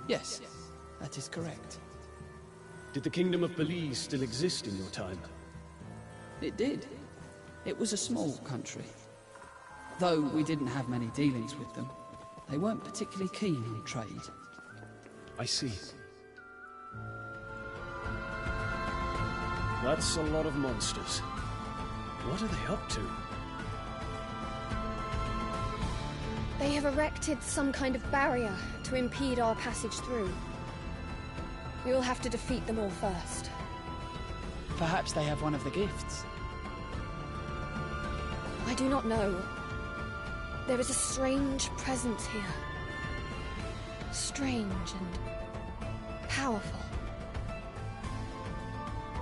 Yes, that is correct. Did the Kingdom of Belize still exist in your time? It did. It was a small country. Though we didn't have many dealings with them, they weren't particularly keen on trade. I see. That's a lot of monsters. What are they up to? They have erected some kind of barrier to impede our passage through. We will have to defeat them all first. Perhaps they have one of the gifts. I do not know. There is a strange presence here. Strange and powerful.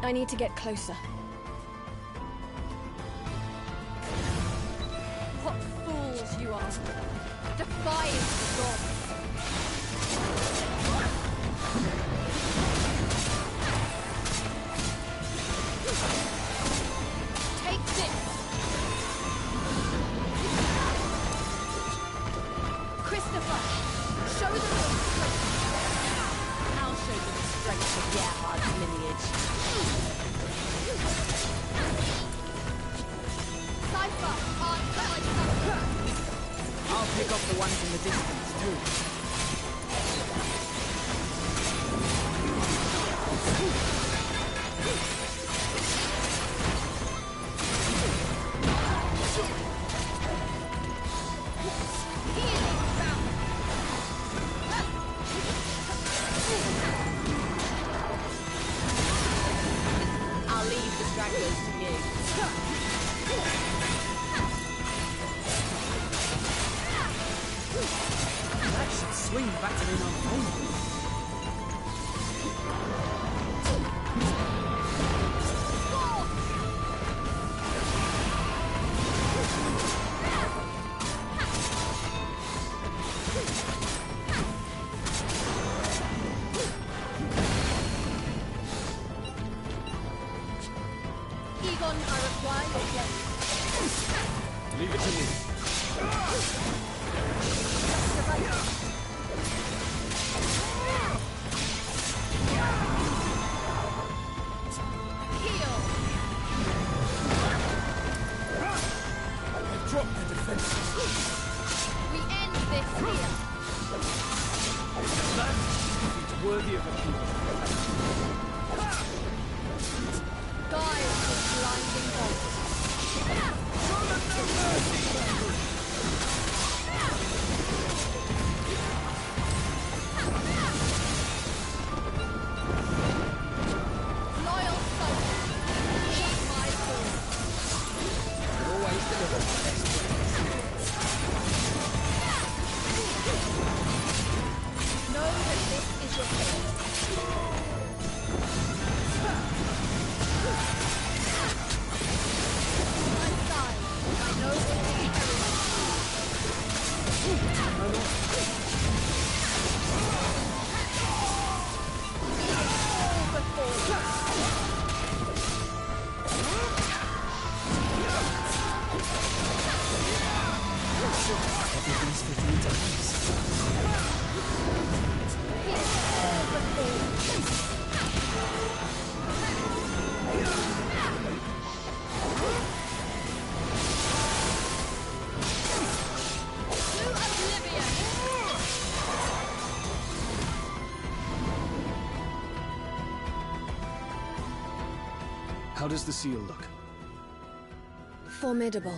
I need to get closer. What fools you are! Defying the gods! Take this! Christopher, show them your strength. I'll show them the strength of Gerhard's lineage. Cypher, answer my son. I'll pick up the ones in the distance, too. I'll leave the stragglers to you. That should swing back to the home. Egon, I require your blade. Leave it to me. Heal! They've dropped their defenses. We end this here. That is worthy of a king. Guide with blinding bolt. Show them no mercy! Loyal soul. Heed my call. Always deliver the best ways. Know that this is your fate. My side, I know what you all before. Everything's fitting into place. All before. To oblivion! How does the seal look? Formidable.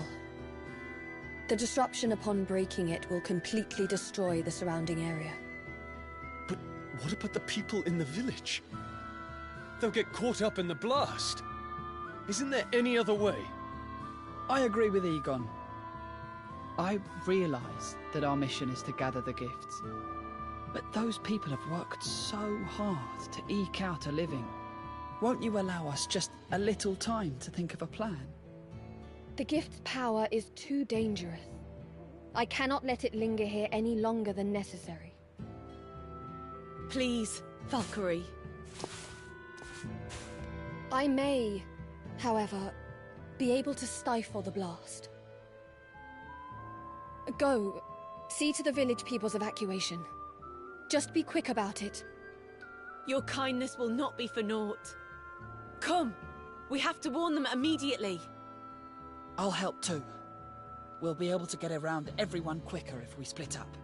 The disruption upon breaking it will completely destroy the surrounding area. But what about the people in the village? They'll get caught up in the blast. Isn't there any other way? I agree with Egon. I realize that our mission is to gather the gifts. But those people have worked so hard to eke out a living. Won't you allow us just a little time to think of a plan? The gift's power is too dangerous. I cannot let it linger here any longer than necessary. Please, Valkyrie. I may, however, be able to stifle the blast. Go, see to the village people's evacuation. Just be quick about it. Your kindness will not be for naught. Come! We have to warn them immediately. I'll help too. We'll be able to get around everyone quicker if we split up.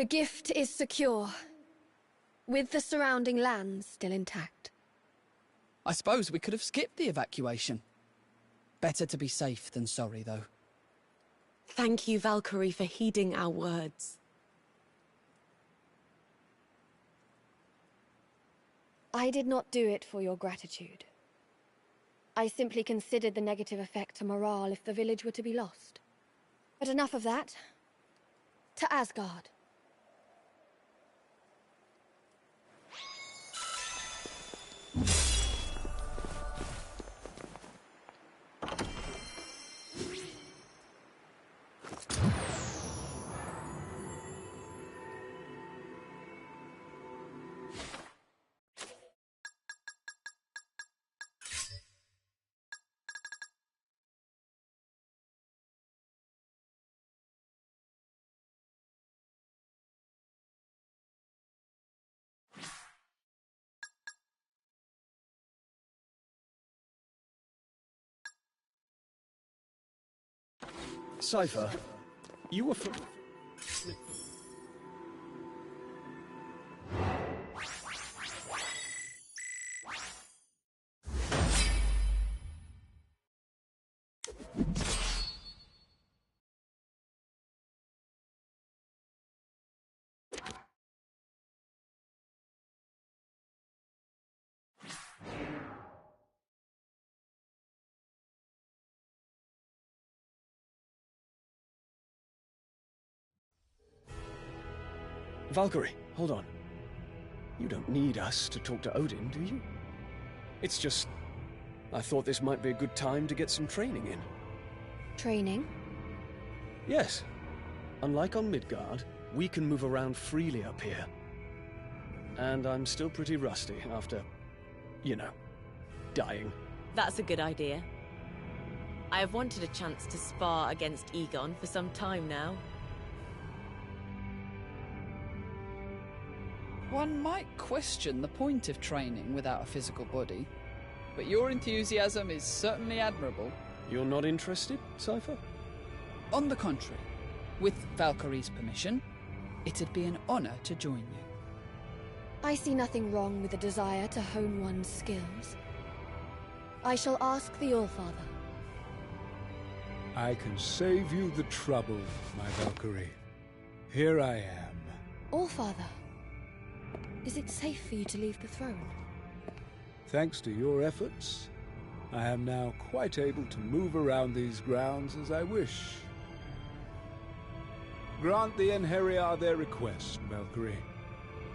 The gift is secure, with the surrounding lands still intact. I suppose we could have skipped the evacuation. Better to be safe than sorry, though. Thank you, Valkyrie, for heeding our words. I did not do it for your gratitude. I simply considered the negative effect to morale if the village were to be lost. But enough of that. To Asgard. Cypher, you were from... Valkyrie, hold on. You don't need us to talk to Odin, do you? It's just... I thought this might be a good time to get some training in. Training? Yes. Unlike on Midgard, we can move around freely up here. And I'm still pretty rusty after, you know, dying. That's a good idea. I have wanted a chance to spar against Egon for some time now. One might question the point of training without a physical body, but your enthusiasm is certainly admirable. You're not interested, Cypher? On the contrary, with Valkyrie's permission, it'd be an honor to join you. I see nothing wrong with the desire to hone one's skills. I shall ask the Allfather. I can save you the trouble, my Valkyrie. Here I am. Allfather, is it safe for you to leave the throne? Thanks to your efforts, I am now quite able to move around these grounds as I wish. Grant the Einherjar their request, Valkyrie.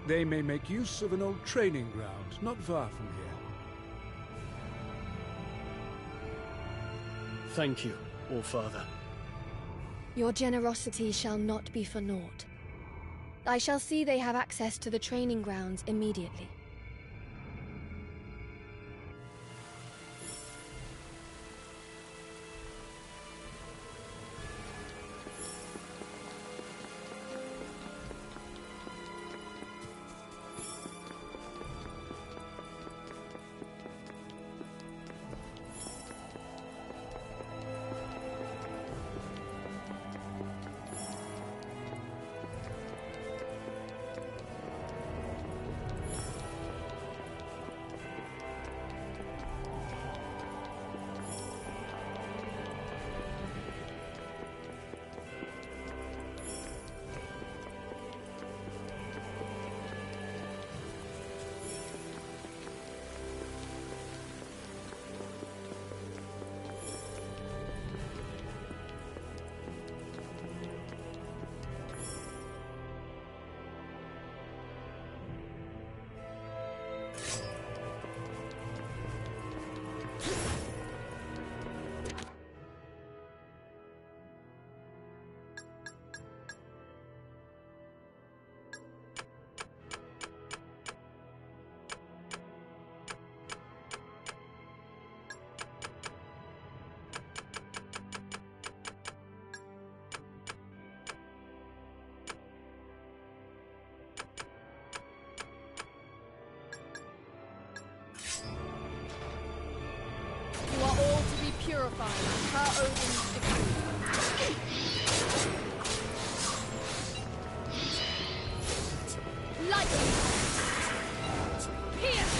They may make use of an old training ground not far from here. Thank you, Allfather. Your generosity shall not be for naught. I shall see they have access to the training grounds immediately. purified per Odin's decree. Lightning! Pierce!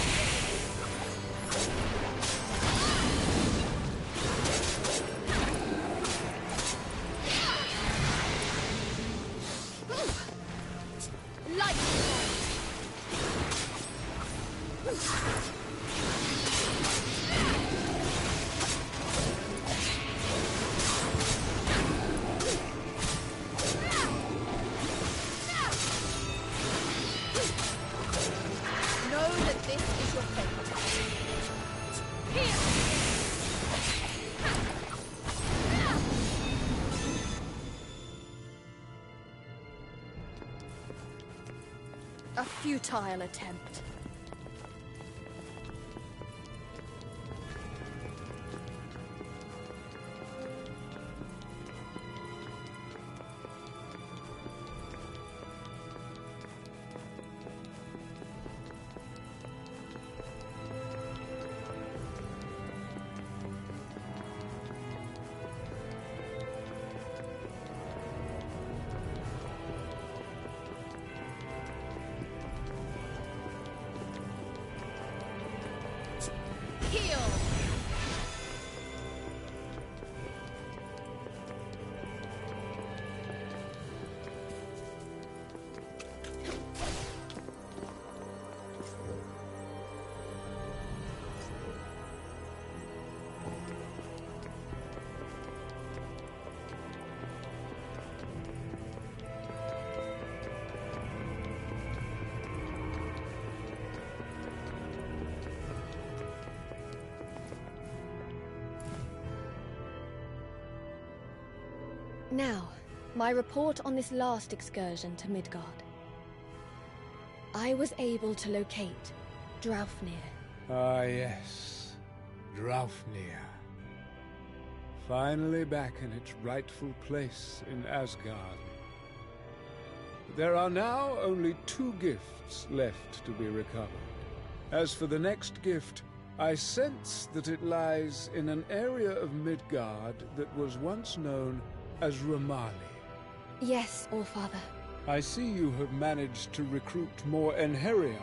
A futile attempt. Heal! Now, my report on this last excursion to Midgard. I was able to locate Draupnir. Ah, yes. Draupnir. Finally back in its rightful place in Asgard. There are now only 2 gifts left to be recovered. As for the next gift, I sense that it lies in an area of Midgard that was once known as Ramali. Yes, Allfather. I see you have managed to recruit more Enheriar.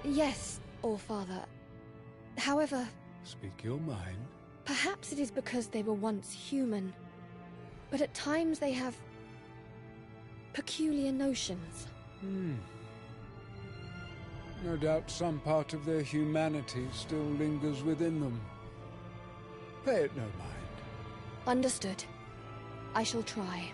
Yes, Allfather. However... Speak your mind. Perhaps it is because they were once human. But at times they have... peculiar notions. No doubt some part of their humanity still lingers within them. Pay it no mind. Understood. I shall try.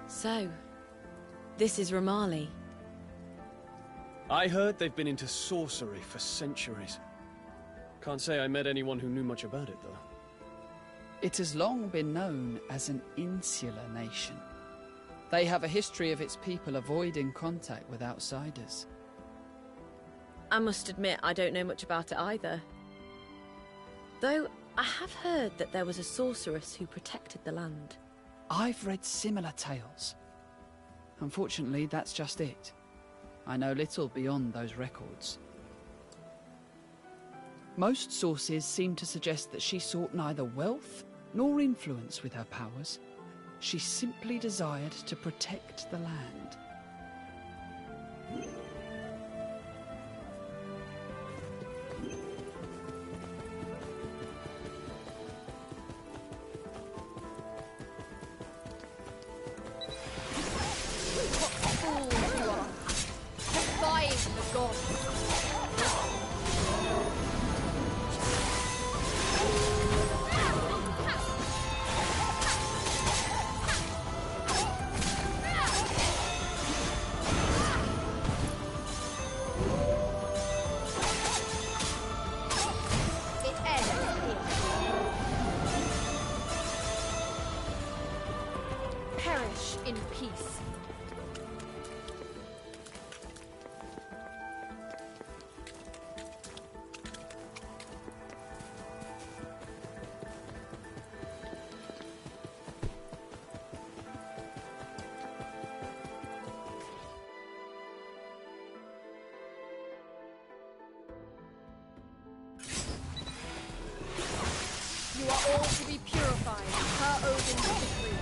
So, this is Ramali. I heard they've been into sorcery for centuries. Can't say I met anyone who knew much about it, though. It has long been known as an insular nation. They have a history of its people avoiding contact with outsiders. I must admit, I don't know much about it either. Though, I have heard that there was a sorceress who protected the land. I've read similar tales. Unfortunately, that's just it. I know little beyond those records. Most sources seem to suggest that she sought neither wealth nor influence with her powers. She simply desired to protect the land. You are all to be purified per Odin's decree.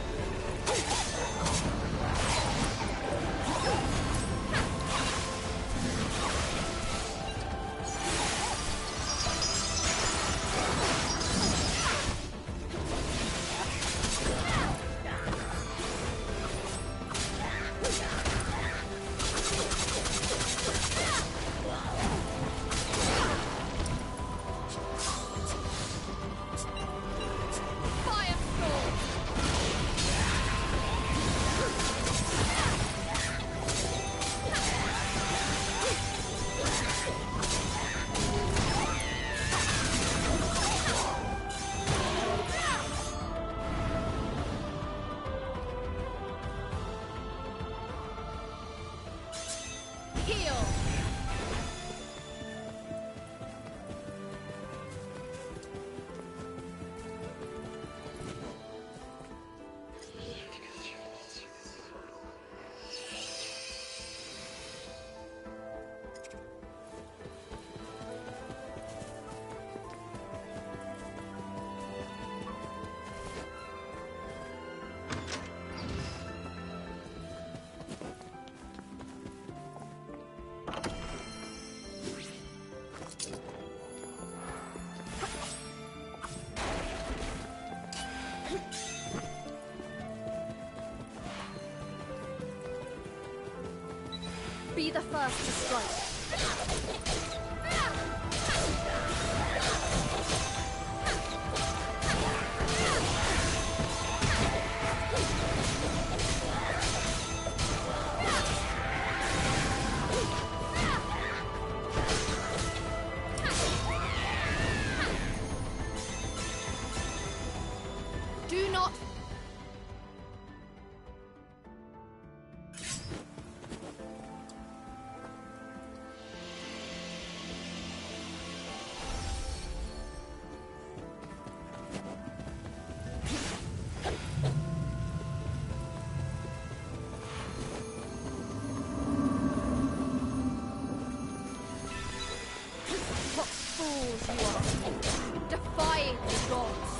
Be the first to strike. Do not. What fools you are, defying the gods.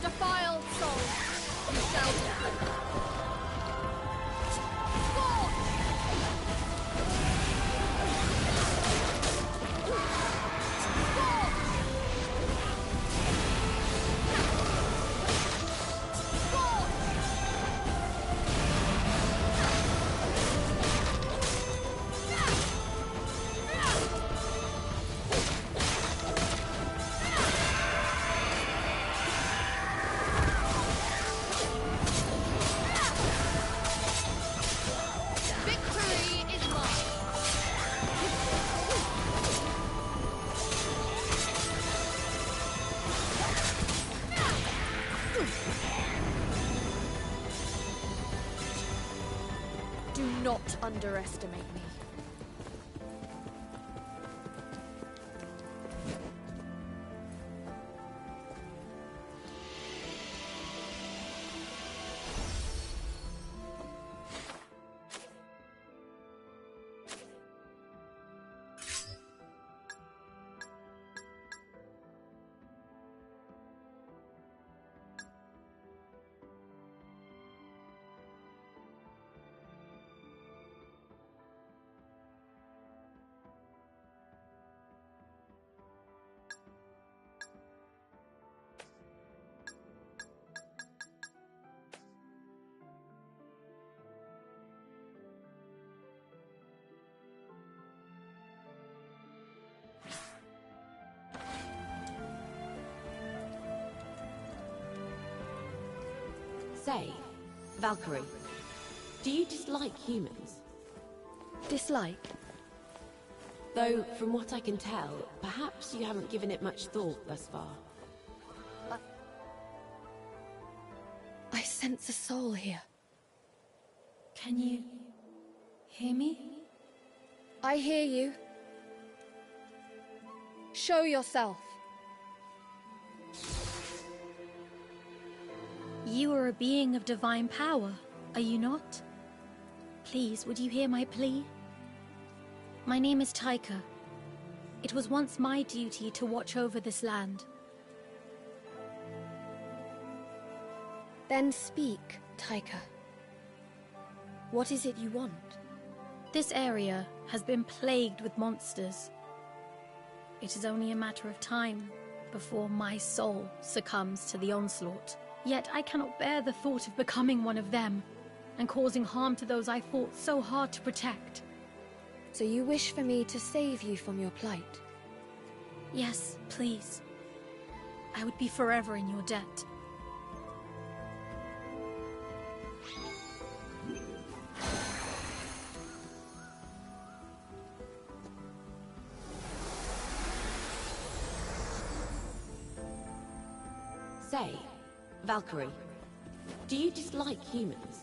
Defiled soul, you shall be. Victory is mine. Do not underestimate me. Say, Valkyrie, do you dislike humans? Dislike? Though, from what I can tell, perhaps you haven't given it much thought thus far. I sense a soul here. Can you hear me? I hear you. Show yourself. You are a being of divine power, are you not? Please, would you hear my plea? My name is Taika. It was once my duty to watch over this land. Then speak, Taika. What is it you want? This area has been plagued with monsters. It is only a matter of time before my soul succumbs to the onslaught. Yet I cannot bear the thought of becoming one of them and causing harm to those I fought so hard to protect. So you wish for me to save you from your plight? Yes, please. I would be forever in your debt. Say, Valkyrie, do you dislike humans?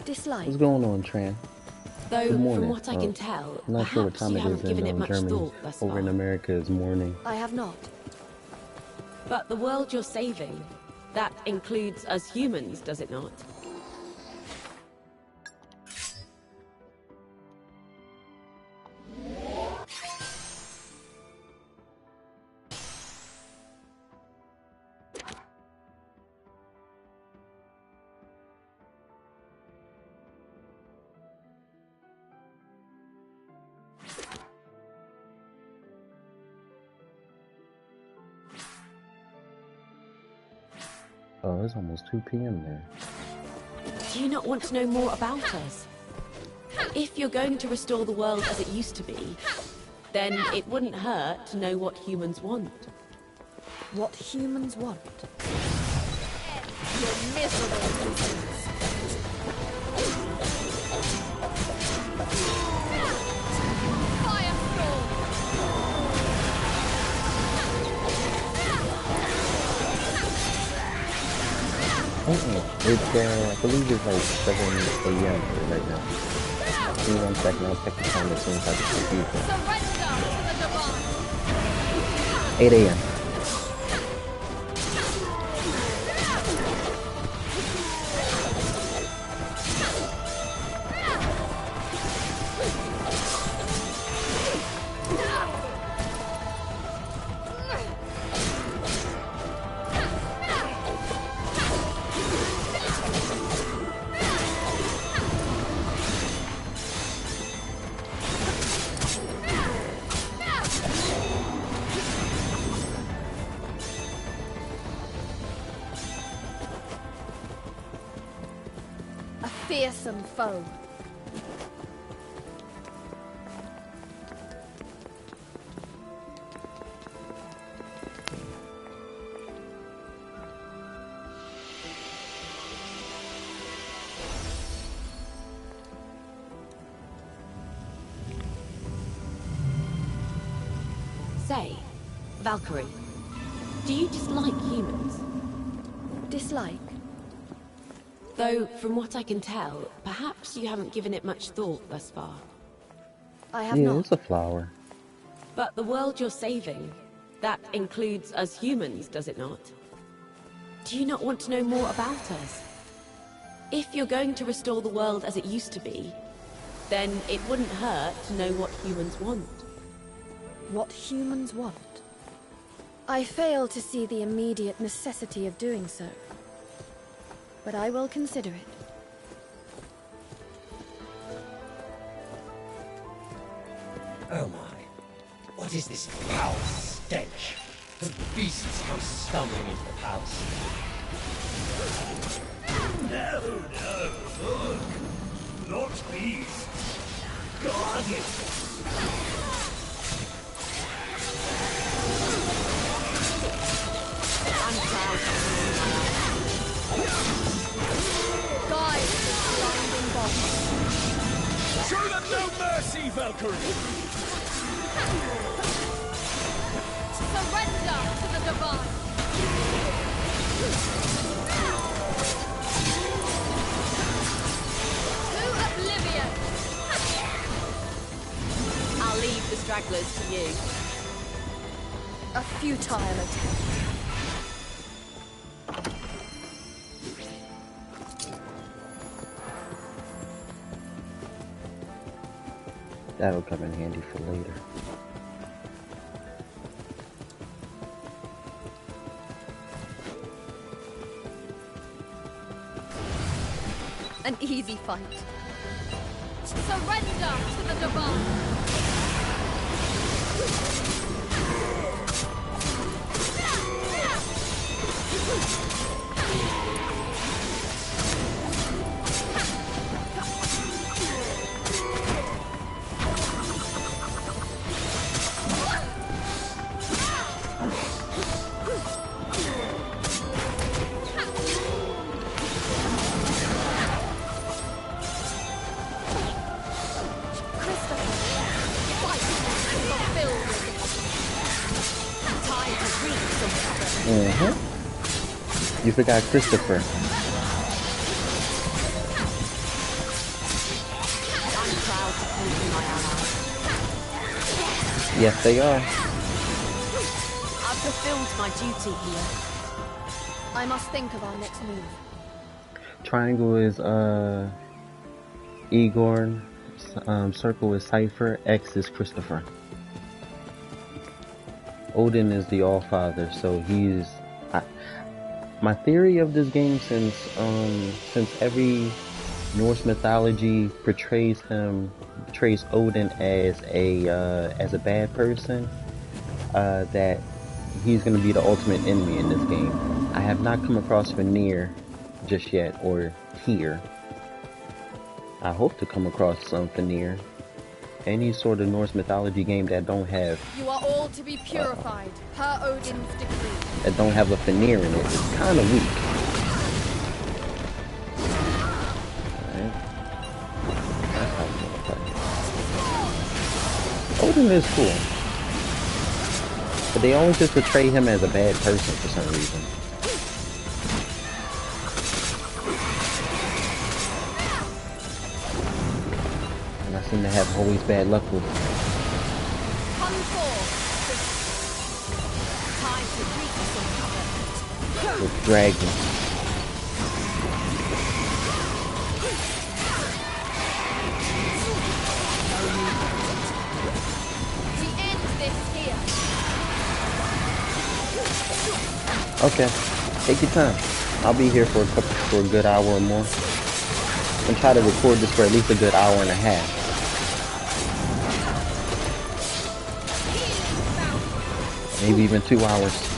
Dislike? What's going on, Tran? Though, Good morning. from what I can tell, I'm not sure what perhaps time you it haven't is given it in much Germany. thought thus Over in far. America, it's morning. I have not. But the world you're saving, that includes us humans, does it not? Oh, it's almost 2 p.m. there. Do you not want to know more about us? If you're going to restore the world as it used to be, then it wouldn't hurt to know what humans want. What humans want? You're miserable. It's, I believe it's like 7 a.m. right now. Give me 1 second, I'll check the time as soon as I can see it. 8 a.m. Fearsome foe. Say, Valkyrie, do you dislike humans? Dislike? Though, from what I can tell, perhaps you haven't given it much thought thus far. I have Yeah, not. it's a flower. But the world you're saving, that includes us humans, does it not? Do you not want to know more about us? If you're going to restore the world as it used to be, then it wouldn't hurt to know what humans want. What humans want? I fail to see the immediate necessity of doing so. But I will consider it. Oh my. What is this foul stench? The beasts come stumbling into the palace. No, look. Not beasts. Guardians. I'm proud. me, Valkyrie! Surrender to the divine! To oblivion! I'll leave the stragglers to you. A futile attempt. That'll come in handy for later. An easy fight. Surrender to the divine! You forgot Christopher. I'm proud to call you my ally. Yes, they are. I've fulfilled my duty here. I must think of our next move. Triangle is Igor, circle is Cypher, X is Christopher. Odin is the All-Father, so he's... my theory of this game, since every Norse mythology portrays Odin as a bad person, that he's going to be the ultimate enemy in this game. I have not come across Vanir just yet, or here. I hope to come across some Vanir. Any sort of Norse mythology game that don't have... You are all to be purified, per Odin's decree. that don't have a Vanir in it. It's kind of weak. Alright. That's how I'm gonna play. Odin is cool. But they always just portray him as a bad person for some reason. And I seem to have always bad luck with him. Come forth. Time to reach some cover. With dragons. We end this here. Okay, take your time. I'll be here for a good hour or more. And try to record this for at least a good hour and a half. Maybe even 2 hours.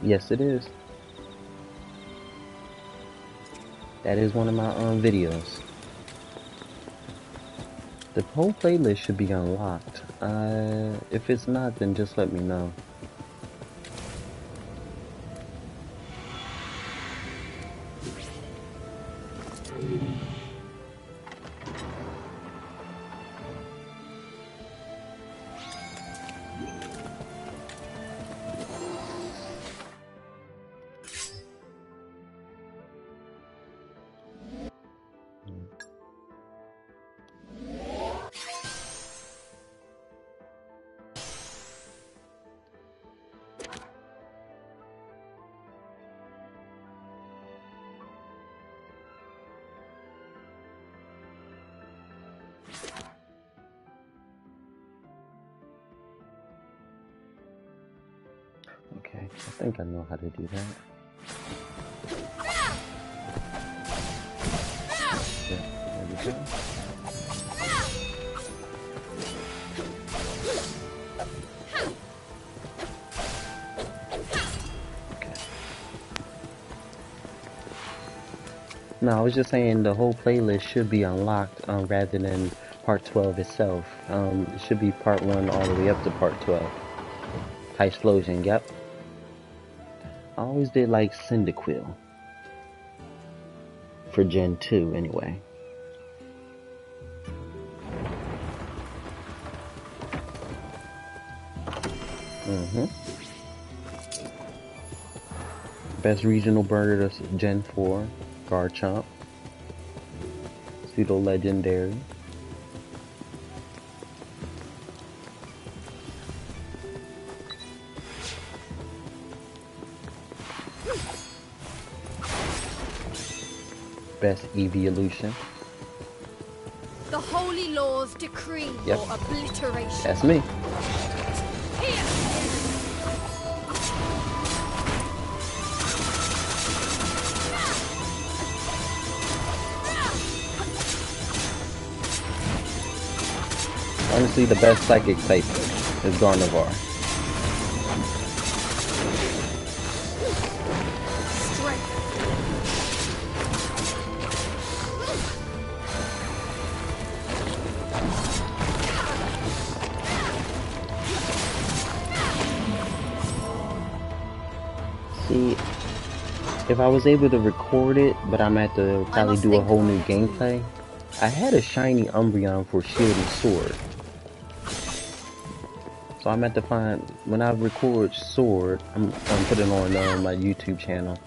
Yes, it is. That is one of my videos. The whole playlist should be unlocked. If it's not, then just let me know. Okay, I think I know how to do that. Yeah, there we go. Okay. No, I was just saying the whole playlist should be unlocked rather than part 12 itself. It should be part 1 all the way up to part 12. High Explosion, yep. I always did like Cyndaquil. For Gen 2, anyway. Best regional bird of Gen 4, Garchomp. Pseudo Legendary. Best evolution. The holy laws decree your obliteration. That's me. Honestly, the best psychic type is Gardevoir. See, if I was able to record it, but I'm at to probably do a whole new gameplay. I had a shiny Umbreon for Shield and Sword. So I'm at to find, when I record Sword, I'm putting on my YouTube channel.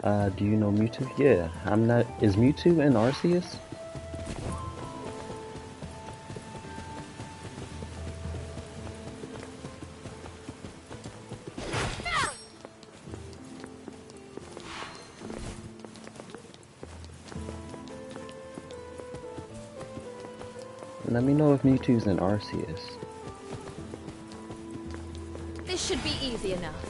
Do you know Mewtwo? Yeah, I'm not, is Mewtwo in Arceus? Let me know if Mewtwo's in Arceus. This should be easy enough.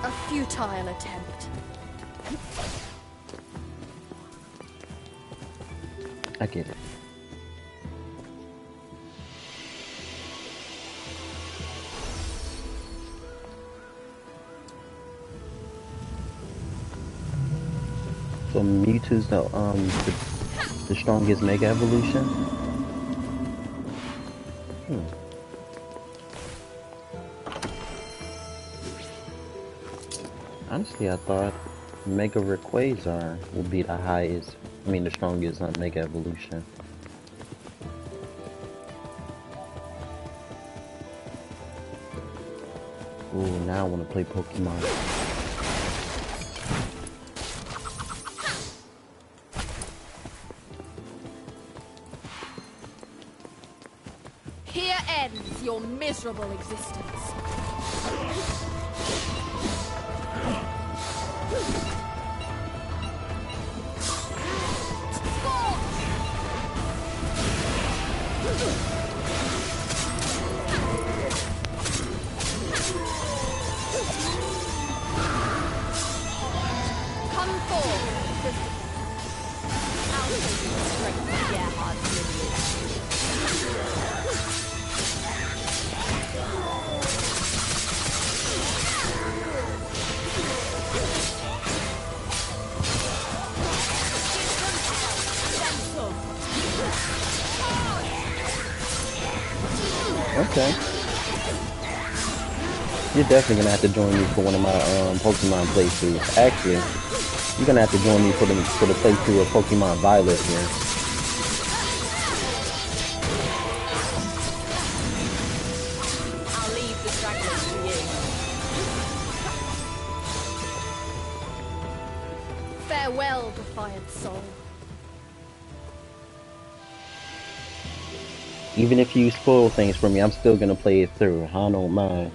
A futile attempt. I get it. So Mewtwo's the strongest Mega Evolution? Honestly, I thought Mega Rayquaza would be the highest, the strongest Mega Evolution. Ooh, now I want to play Pokemon. Here ends your miserable existence. Okay. You're definitely gonna have to join me for one of my Pokemon playthroughs. Actually, you're gonna have to join me for the playthrough of Pokemon Violet here. I'll leave the stragglers for you. Farewell, defiant soul. Even if you spoil things for me, I'm still gonna play it through. I don't mind.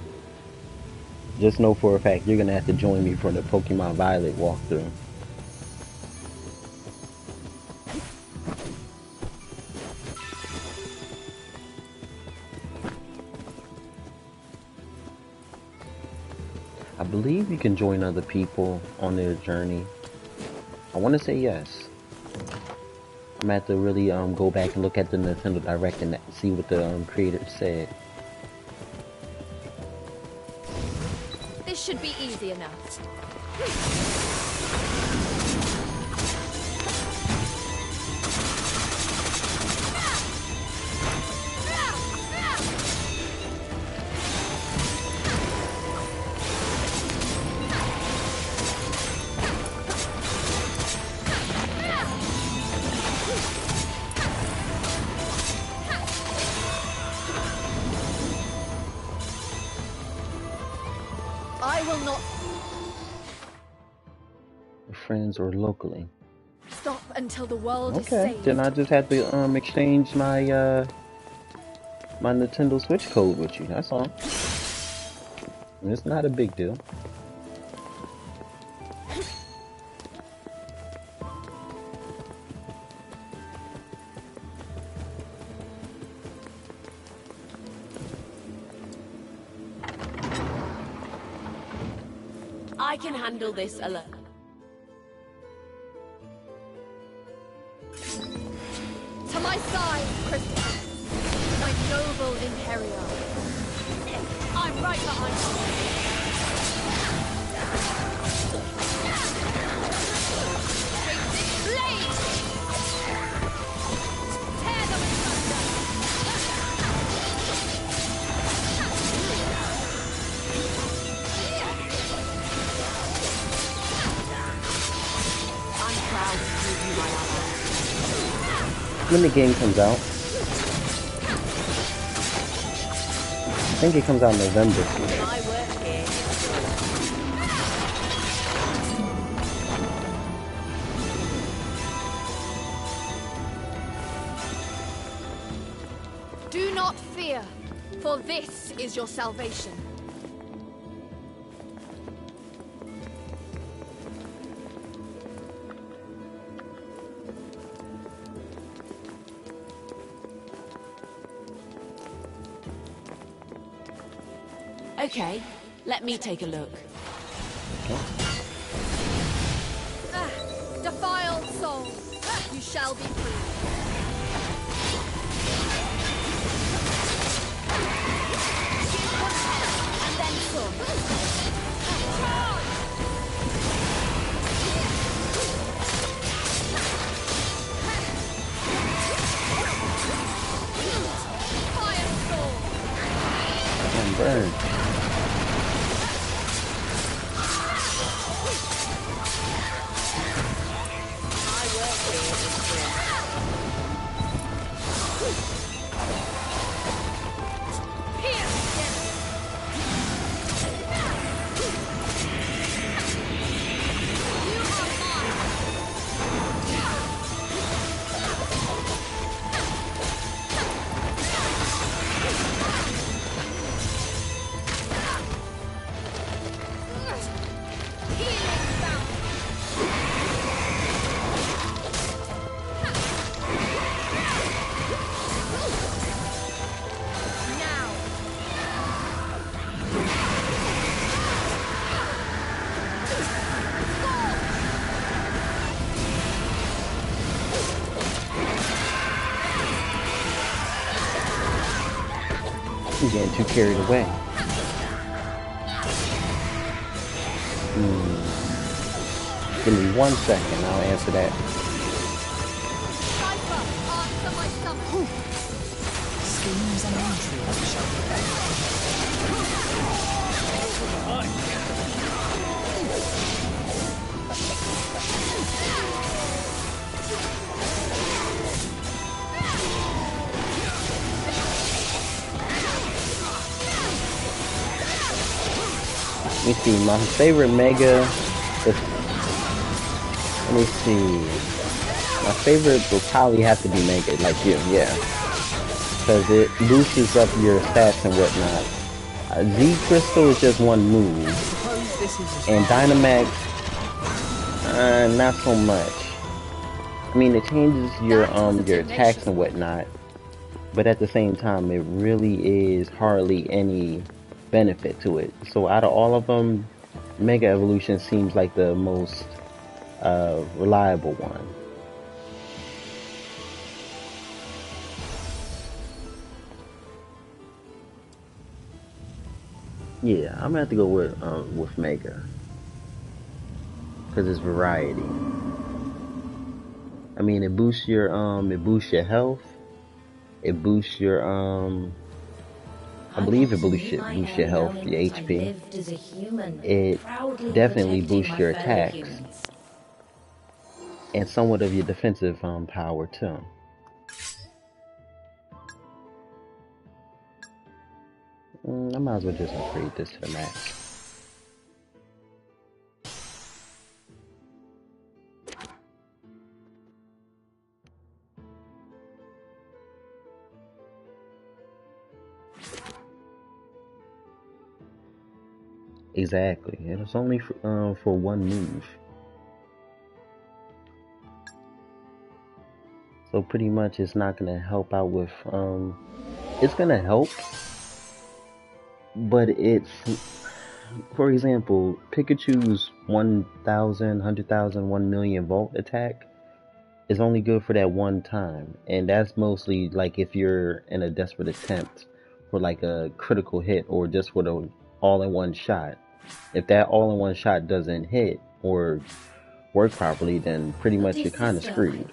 Just know for a fact you're gonna have to join me for the Pokemon Violet walkthrough. I believe you can join other people on their journey. I want to say yes. I'm gonna have to really go back and look at the Nintendo Direct and see what the creator said. This should be easy enough. I will not Friends or locally. stop until the world is Okay, saved. then I just have to exchange my my Nintendo Switch code with you. That's all. And it's not a big deal. I can handle this alone. To my side, Christopher, my noble Imperial. I'm right behind you. Blade! Tear them asunder! I'm proud to give you my ally. When the game comes out, I think it comes out in November. My work here. Do not fear, for this is your salvation. Okay, let me take a look. Defiled soul, you shall be free. And then some. Fire soul. And burn. I'm getting too carried away. Give me 1 second, I'll answer that. Cypher, answer my summons. Schemes some nutrients shall Let me see, my favorite mega is, let me see, my favorite will probably have to be mega, like you, yeah. Because it boosts up your stats and whatnot. Z Crystal is just one move. And Dynamax, not so much. I mean, it changes your attacks and whatnot. But at the same time, it really is hardly any benefit to it. So out of all of them, Mega Evolution seems like the most reliable one. Yeah, I'm gonna have to go with Mega because it's variety. I mean, it boosts your health. It boosts your I believe it boosts your health, your HP. It definitely boosts your attacks and somewhat of your defensive power too. I might as well just upgrade this to the max. Exactly, and it's only for one move. So pretty much it's not gonna help out with, it's gonna help, but it's, for example, Pikachu's 1,000, 100,000, 1,000,000 volt attack is only good for that one time. And that's mostly like if you're in a desperate attempt for like a critical hit or just for the all-in-one shot. If that all-in-one shot doesn't hit or work properly, then pretty much you're kind of screwed.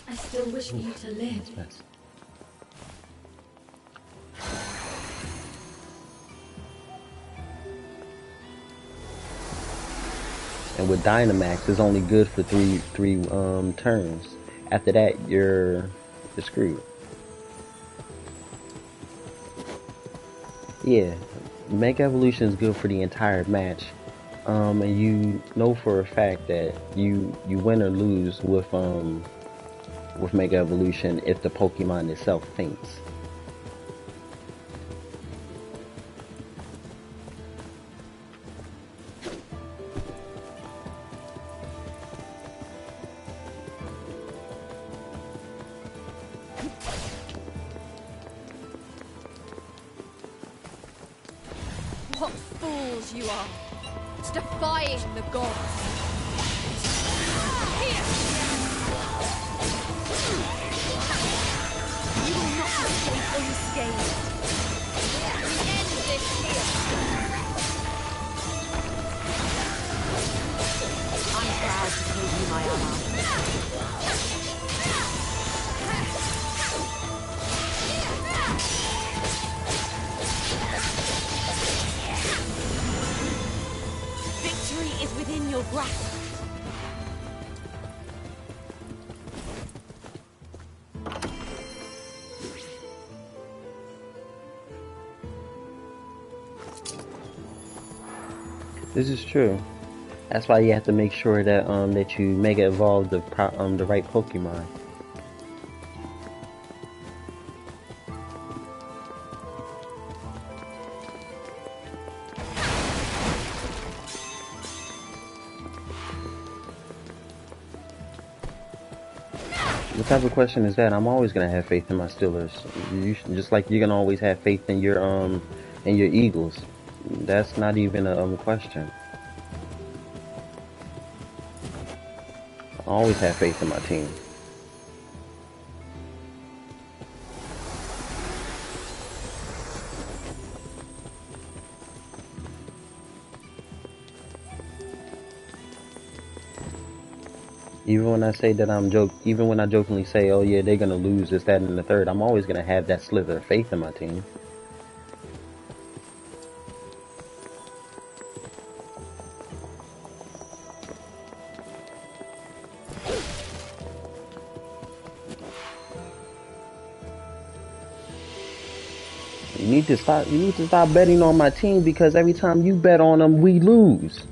I still wish for you to live. Yes. And with Dynamax, it's only good for three turns. After that, you're screwed. Yeah, Mega Evolution is good for the entire match. And you know for a fact that you win or lose with Mega Evolution if the Pokemon itself faints. What fools you are! It's defying the gods! Here! You will not escape unscathed! We end this here! I'm proud to call you my ally. Victory is within your grasp. This is true. That's why you have to make sure that that you Mega Evolve the right Pokemon. What type of question is that? I'm always gonna have faith in my Steelers. Just like you're gonna always have faith in your Eagles. That's not even a question. I always have faith in my team. Even when I say that even when I jokingly say, oh yeah, they're gonna lose this, that, and the third, I'm always gonna have that slither of faith in my team. You need to stop betting on my team, because every time you bet on them, we lose.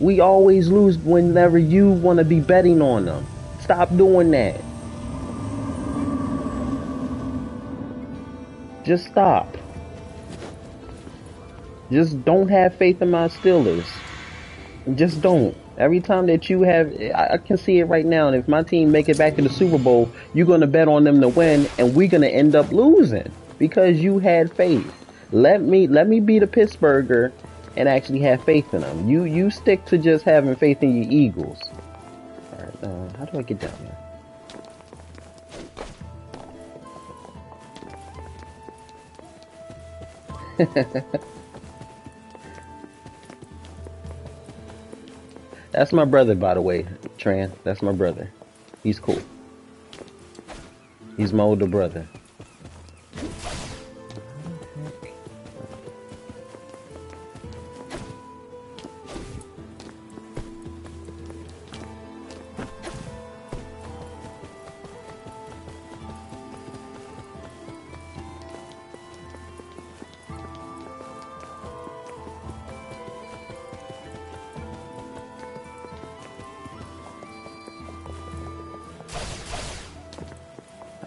We always lose whenever you want to be betting on them. Stop doing that. Just stop. Just don't have faith in my Steelers. Just don't. Every time that you have, I can see it right now. And if my team make it back to the Super Bowl, you're going to bet on them to win, and we're going to end up losing because you had faith. Let me be the Pittsburgher and actually have faith in them. You stick to just having faith in your Eagles. All right, how do I get down there? That's my brother, by the way, Tran. That's my brother. He's cool. He's my older brother.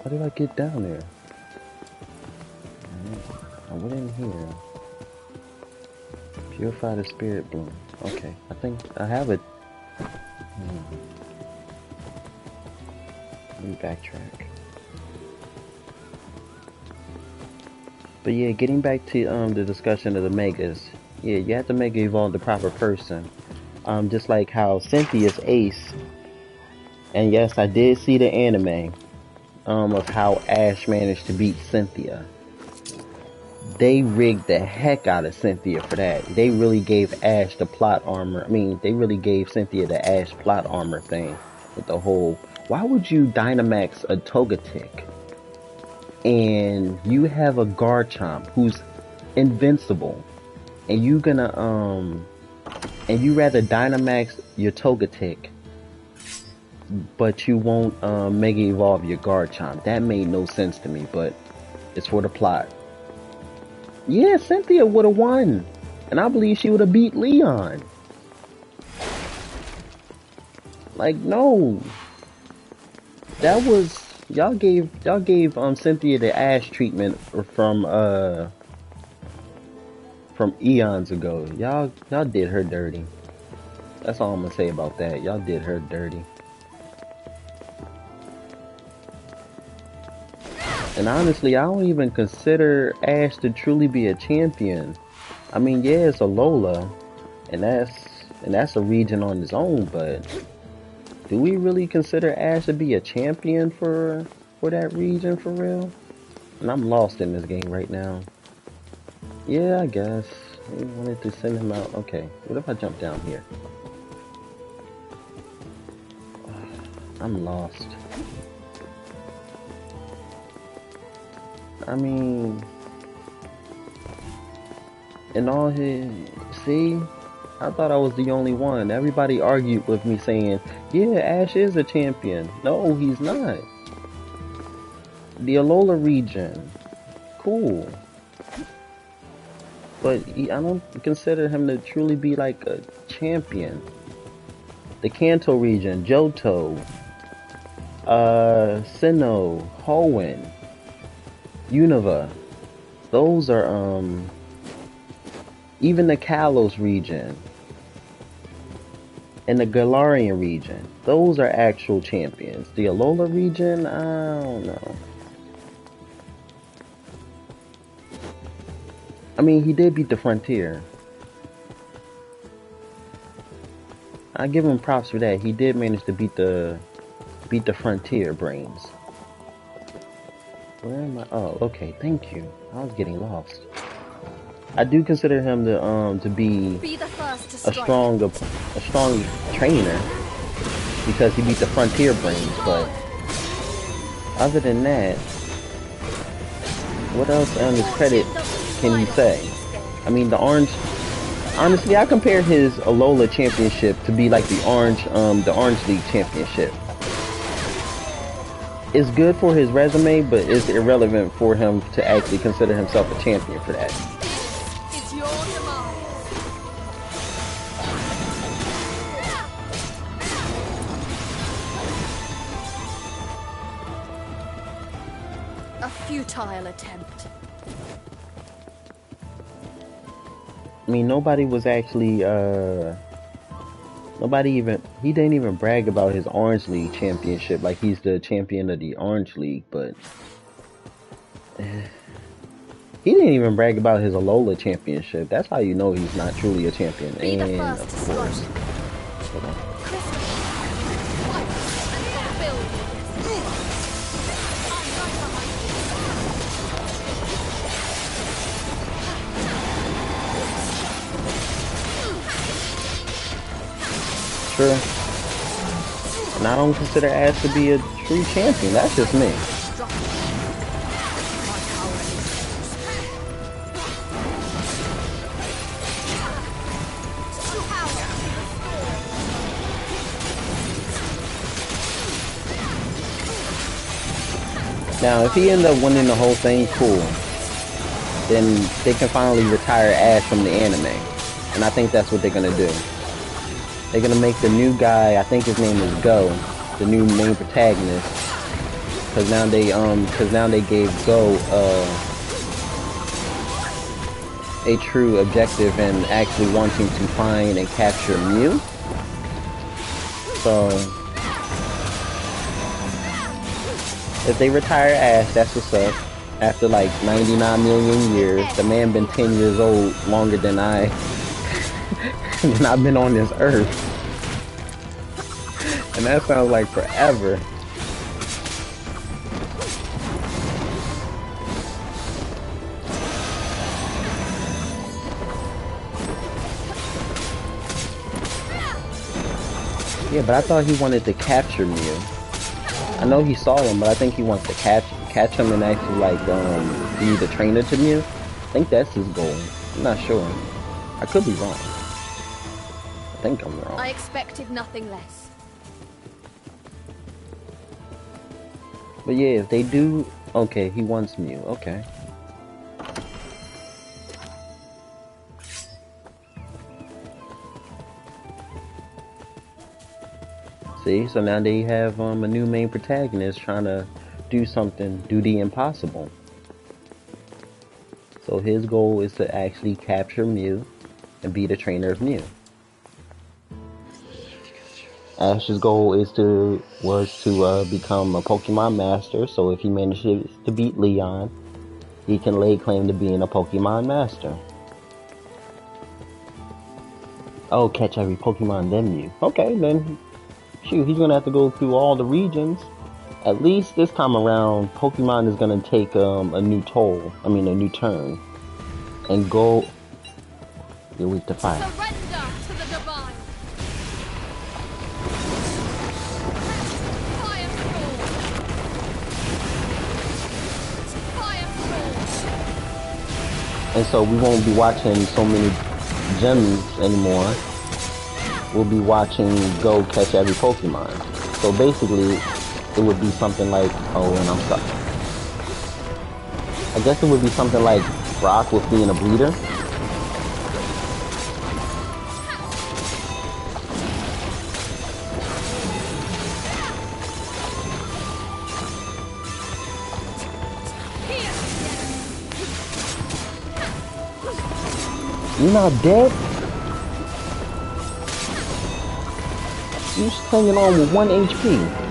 How did I get down there? I went in here. Purify the spirit bloom. Okay, I think I have it. Let me backtrack. But yeah, getting back to the discussion of the megas. Yeah, you have to mega evolve the proper person. Just like how Cynthia's ace. And yes, I did see the anime. Of how Ash managed to beat Cynthia. They rigged the heck out of Cynthia for that. They really gave Ash the plot armor. I mean, they really gave Cynthia the Ash plot armor thing. With the whole, why would you Dynamax a Togetic? And you have a Garchomp who's invincible. And you gonna, and you rather Dynamax your Togetic, but you won't Mega Evolve your Garchomp. That made no sense to me, but it's for the plot. Yeah, Cynthia would have won. And I believe she would have beat Leon. Like, no. That was... Y'all gave Cynthia the Ash treatment from eons ago. Y'all did her dirty. That's all I'm gonna say about that. Y'all did her dirty. And honestly, I don't even consider Ash to truly be a champion. I mean, yeah, it's a Lola, and that's a region on its own, but do we really consider Ash to be a champion for that region for real? And I'm lost in this game right now. Yeah, I guess. We wanted to send him out. Okay, what if I jump down here? I'm lost. I mean, in all his, see, I thought I was the only one. Everybody argued with me saying, yeah, Ash is a champion. No, he's not. The Alola region, cool. But I don't consider him to truly be like a champion. The Kanto region, Johto, Sinnoh, Hoenn, Unova, those are, even the Kalos region, and the Galarian region, those are actual champions. The Alola region, I don't know. I mean, he did beat the Frontier. I give him props for that. He did manage to beat the Frontier Brains. Where am I? Oh, okay. Thank you. I was getting lost. I do consider him to be the first to a strong trainer. because he beat the Frontier Brains, but other than that, what else on his credit can you say? I mean, the Orange, honestly, I compare his Alola Championship to be like the Orange League Championship. It's good for his resume, but it's irrelevant for him to actually consider himself a champion for that. It's your demise. A futile attempt. I mean, nobody was actually, he didn't even brag about his Orange League championship, like he's the champion of the Orange League, but he didn't even brag about his Alola championship. That's how you know he's not truly a champion. Be the And, first of to course, strike. hold on. Sure. And I don't consider Ash to be a true champion. That's just me. Now, if he ends up winning the whole thing, cool. Then they can finally retire Ash from the anime. And I think that's what they're gonna do. They're gonna make the new guy, I think his name is Go, the new main protagonist. Cause now they gave Go a true objective in actually wanting to find and capture Mew. So if they retire Ash, that's what's up. After like 99 million years, the man been 10 years old longer than I've been on this earth. And that sounds like forever. Yeah, but I thought he wanted to capture Mew. I know he saw him, but I think he wants to catch him and actually like be the trainer to Mew. I think that's his goal. I'm not sure. I could be wrong. I think I'm wrong. I expected nothing less. But yeah, if they do, okay, he wants Mew. Okay. See, so now they have a new main protagonist trying to do the impossible. So his goal is to actually capture Mew and be the trainer of Mew. Ash's goal was to become a Pokemon Master, so if he manages to beat Leon, he can lay claim to being a Pokemon Master. Oh, catch every Pokemon then Mew. Okay, then, shoot, he's gonna have to go through all the regions. At least this time around, Pokemon is gonna take a new turn. And go... You're weak to fire. Surrender to the divine. And so we won't be watching so many gems anymore. We'll be watching Go catch every Pokemon. So basically, it would be something like, oh, and I'm stuck. I guess it would be something like Brock with being a breeder. You're not dead? You're just hanging on with 1 HP.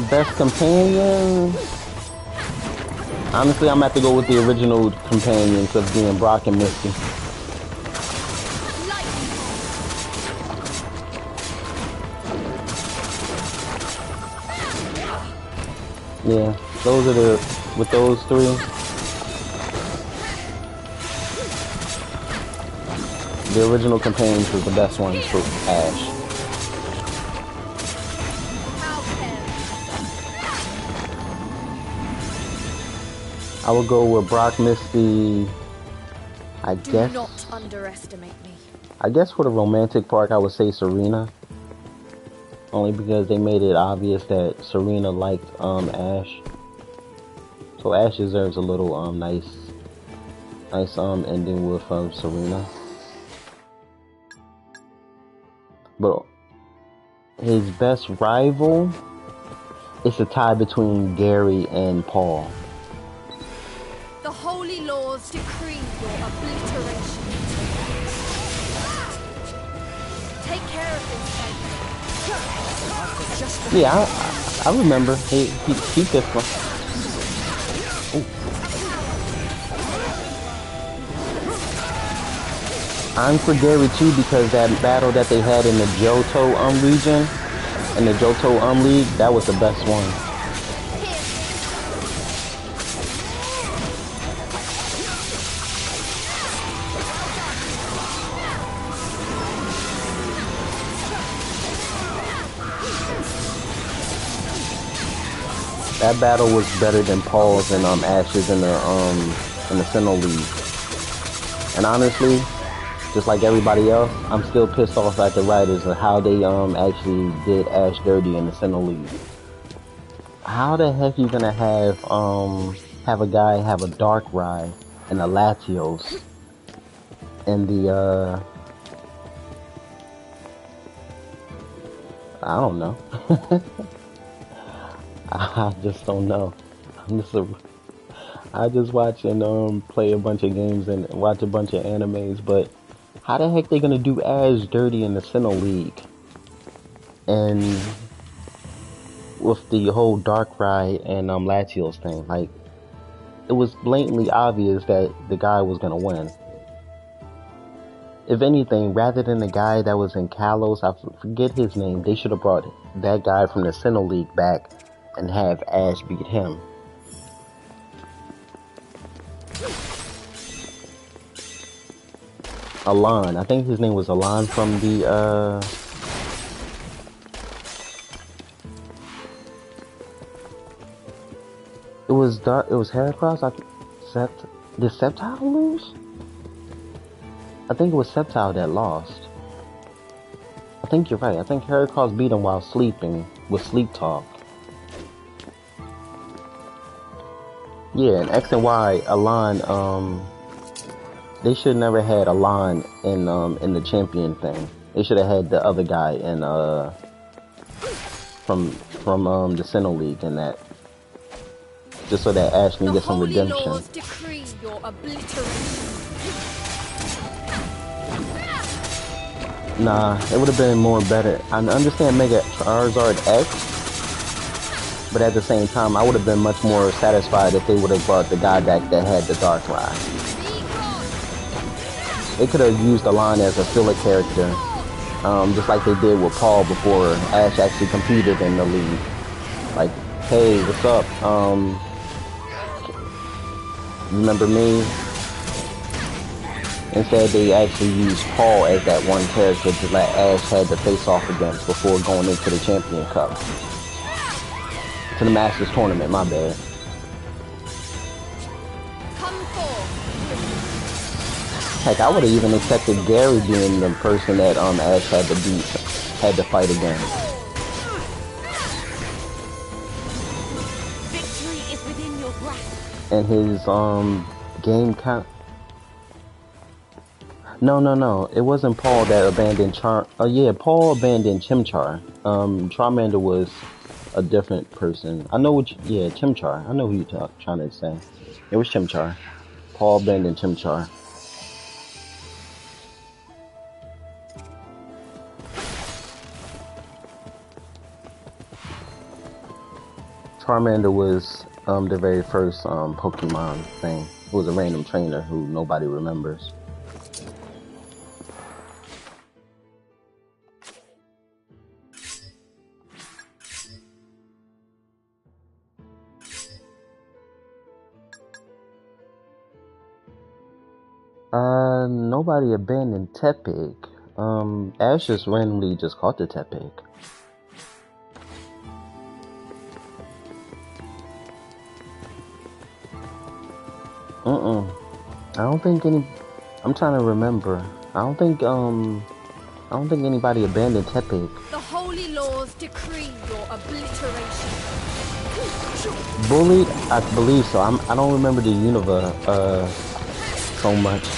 Best companion. Honestly, I'm gonna have to go with the original companions of being Brock and Misty. Yeah, those are with those three, the original companions was the best ones for Ash. I would go with Brock, Misty, I guess. Do not underestimate me. I guess for the romantic part, I would say Serena. Only because they made it obvious that Serena liked Ash. So Ash deserves a little nice ending with Serena. But his best rival is a tie between Gary and Paul. The holy laws decree your obliteration. Take care of this, Yeah, I remember. He this one. Ooh. I'm for Gary too because that battle that they had in the Johto region, in the Johto League, that was the best one. That battle was better than Paul's and Ash's in the Sinnoh League. And honestly, just like everybody else, I'm still pissed off at the writers of how they actually did Ash dirty in the Sinnoh League. How the heck are you gonna have a guy have a Darkrai and a Latios in the I don't know. I just don't know. I just watch and play a bunch of games and watch a bunch of animes, but how the heck they gonna do Ash dirty in the Sinnoh League? And with the whole Darkrai and Latios thing, like it was blatantly obvious that the guy was gonna win. If anything, rather than the guy that was in Kalos, I forget his name, they should have brought that guy from the Sinnoh League back and have Ash beat him. Alon, I think his name was Alon from the It was Heracross. Did Sceptile lose? I think it was Sceptile that lost. I think you're right. I think Heracross beat him while sleeping with Sleep Talk. Yeah, and X and Y, Alon, they should never had Alon in the champion thing. They should have had the other guy in from the Sinnoh League in that. Just so that Ash can get some redemption. The laws decree your obliteration. Nah, it would have been more better. I understand Mega Charizard X, but at the same time, I would have been much more satisfied if they would have brought the guy back that had the Darkrai. They could have used Alon as a filler character, just like they did with Paul before Ash actually competed in the league. Like, hey, what's up? Remember me? Instead, they actually used Paul as that one character to let Ash had to face off against before going into the Champion Cup. To the Masters Tournament, my bad. Heck, I would have even accepted Gary being the person that Ash had to fight against. Victory is within your grasp. And his game count. No. It wasn't Paul that abandoned Paul abandoned Chimchar. Charmander was a different person. I know Chimchar. I know who you're trying to say. It was Chimchar. Paul abandoned Chimchar. Charmander was the very first Pokemon thing. It was a random trainer who nobody remembers. Nobody abandoned Tepig. Ash just randomly just caught the Tepig. I don't think any. I'm trying to remember. I don't think anybody abandoned Tepig. The holy laws decree your obliteration. Bullied, I believe so. I don't remember the Unova so much.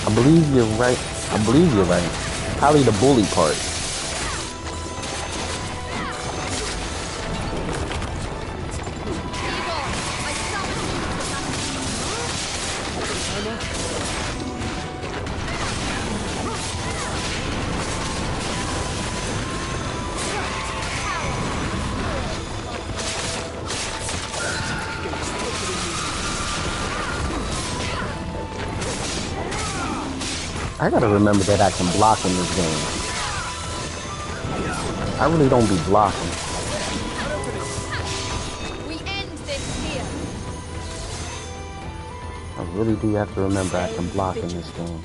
I believe you're right. Probably the bully part. I gotta remember that I can block in this game. I really don't be blocking. We end this here. I really do have to remember I can block in this game.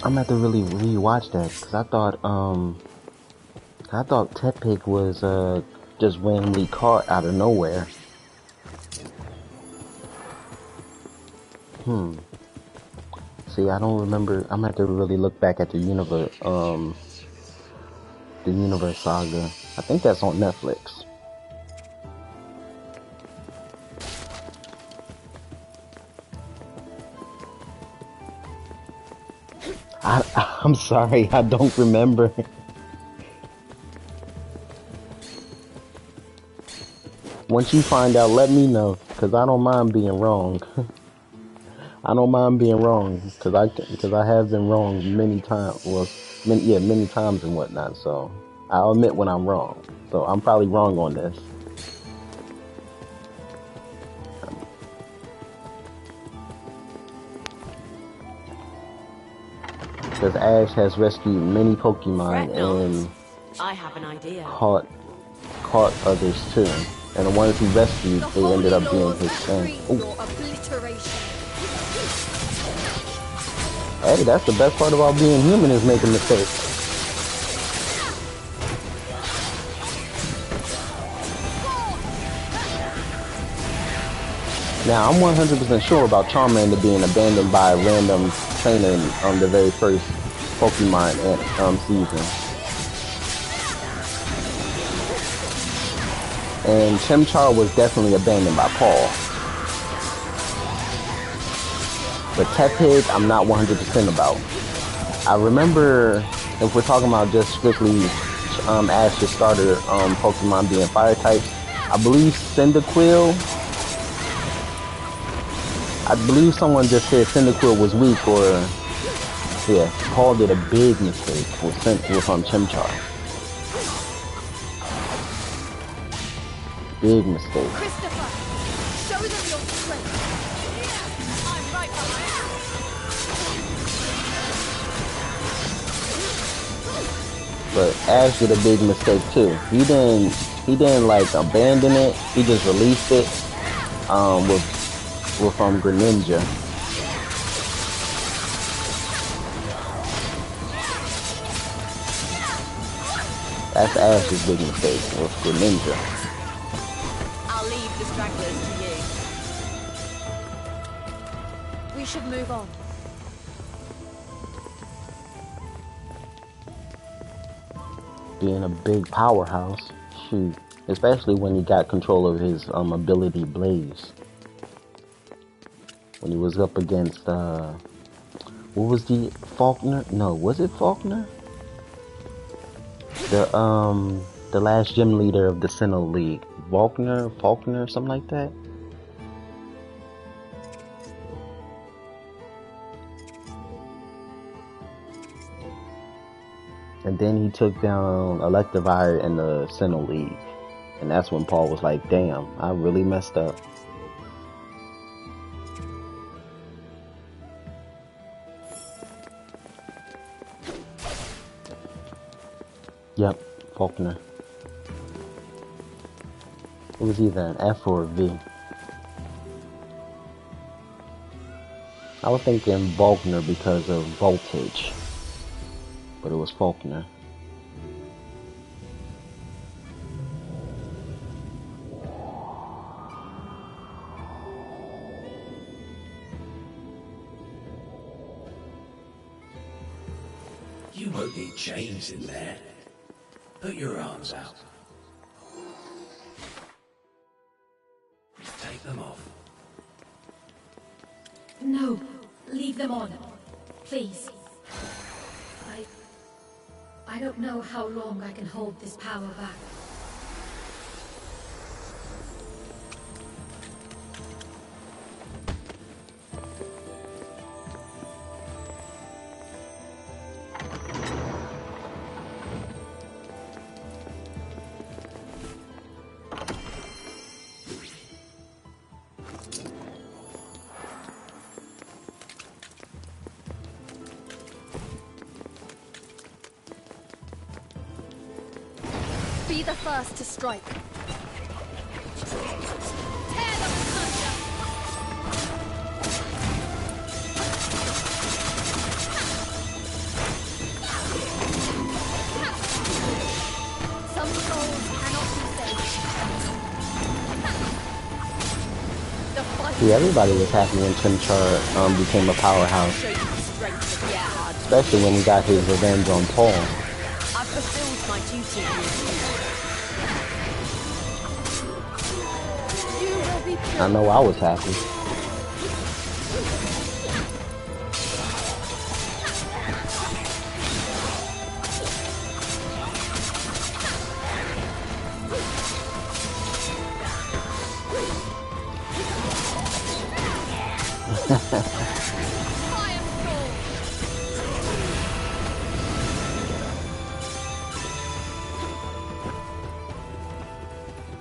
I'm gonna have to really rewatch that because I thought Tepig was just randomly caught out of nowhere. See, I don't remember. I'm gonna have to really look back at the Universe saga. I think that's on Netflix. I'm sorry, I don't remember. Once you find out, let me know, because I don't mind being wrong. I don't mind being wrong, because I have been wrong many times. Well, many times and whatnot, so I'll admit when I'm wrong. So I'm probably wrong on this. Because Ash has rescued many Pokemon and I have an idea. caught others too. And the ones he rescued, they ended up being his friends. Hey, that's the best part about being human, is making mistakes. Now, I'm 100% sure about Charmander being abandoned by a random trainer on the very first Pokemon season. And Chimchar was definitely abandoned by Paul. But Tepig, I'm not 100% about. I remember, if we're talking about just strictly Ash's starter Pokemon being fire types, I believe Cyndaquil. I believe someone just said Cyndaquil was weak, or yeah, Paul did a big mistake with Chimchar. Big mistake. Christopher, show them your strength. I'm right behind you. But Ash did a big mistake too. He didn't like abandon it. He just released it with Greninja. That's Ash's big mistake with Greninja. I'll leave the stragglers to you. We should move on. Being a big powerhouse, shoot. Especially when he got control of his ability Blaze. When he was up against what was the Faulkner? No, was it Faulkner? The last gym leader of the Sinnoh League. Faulkner, something like that. And then he took down Electivire in the Sinnoh League. And that's when Paul was like, damn, I really messed up. Yep, Faulkner. It was either an F or a V. I was thinking Faulkner because of voltage, but it was Faulkner. You won't need chains in there. Put your arms out. Take them off. No, leave them on. Please. I don't know how long I can hold this power back. Be the first to strike. Tear them asunder. Some souls cannot be saved. The fight. See, everybody was happy when Chimchar became a powerhouse. Especially when he got his revenge on Paul. I've fulfilled my duty. I know I was happy.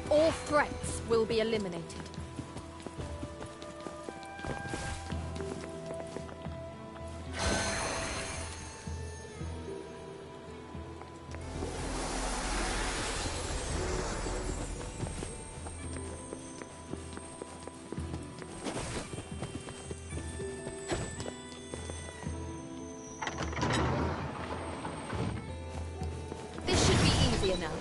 All threats will be eliminated. This should be easier now.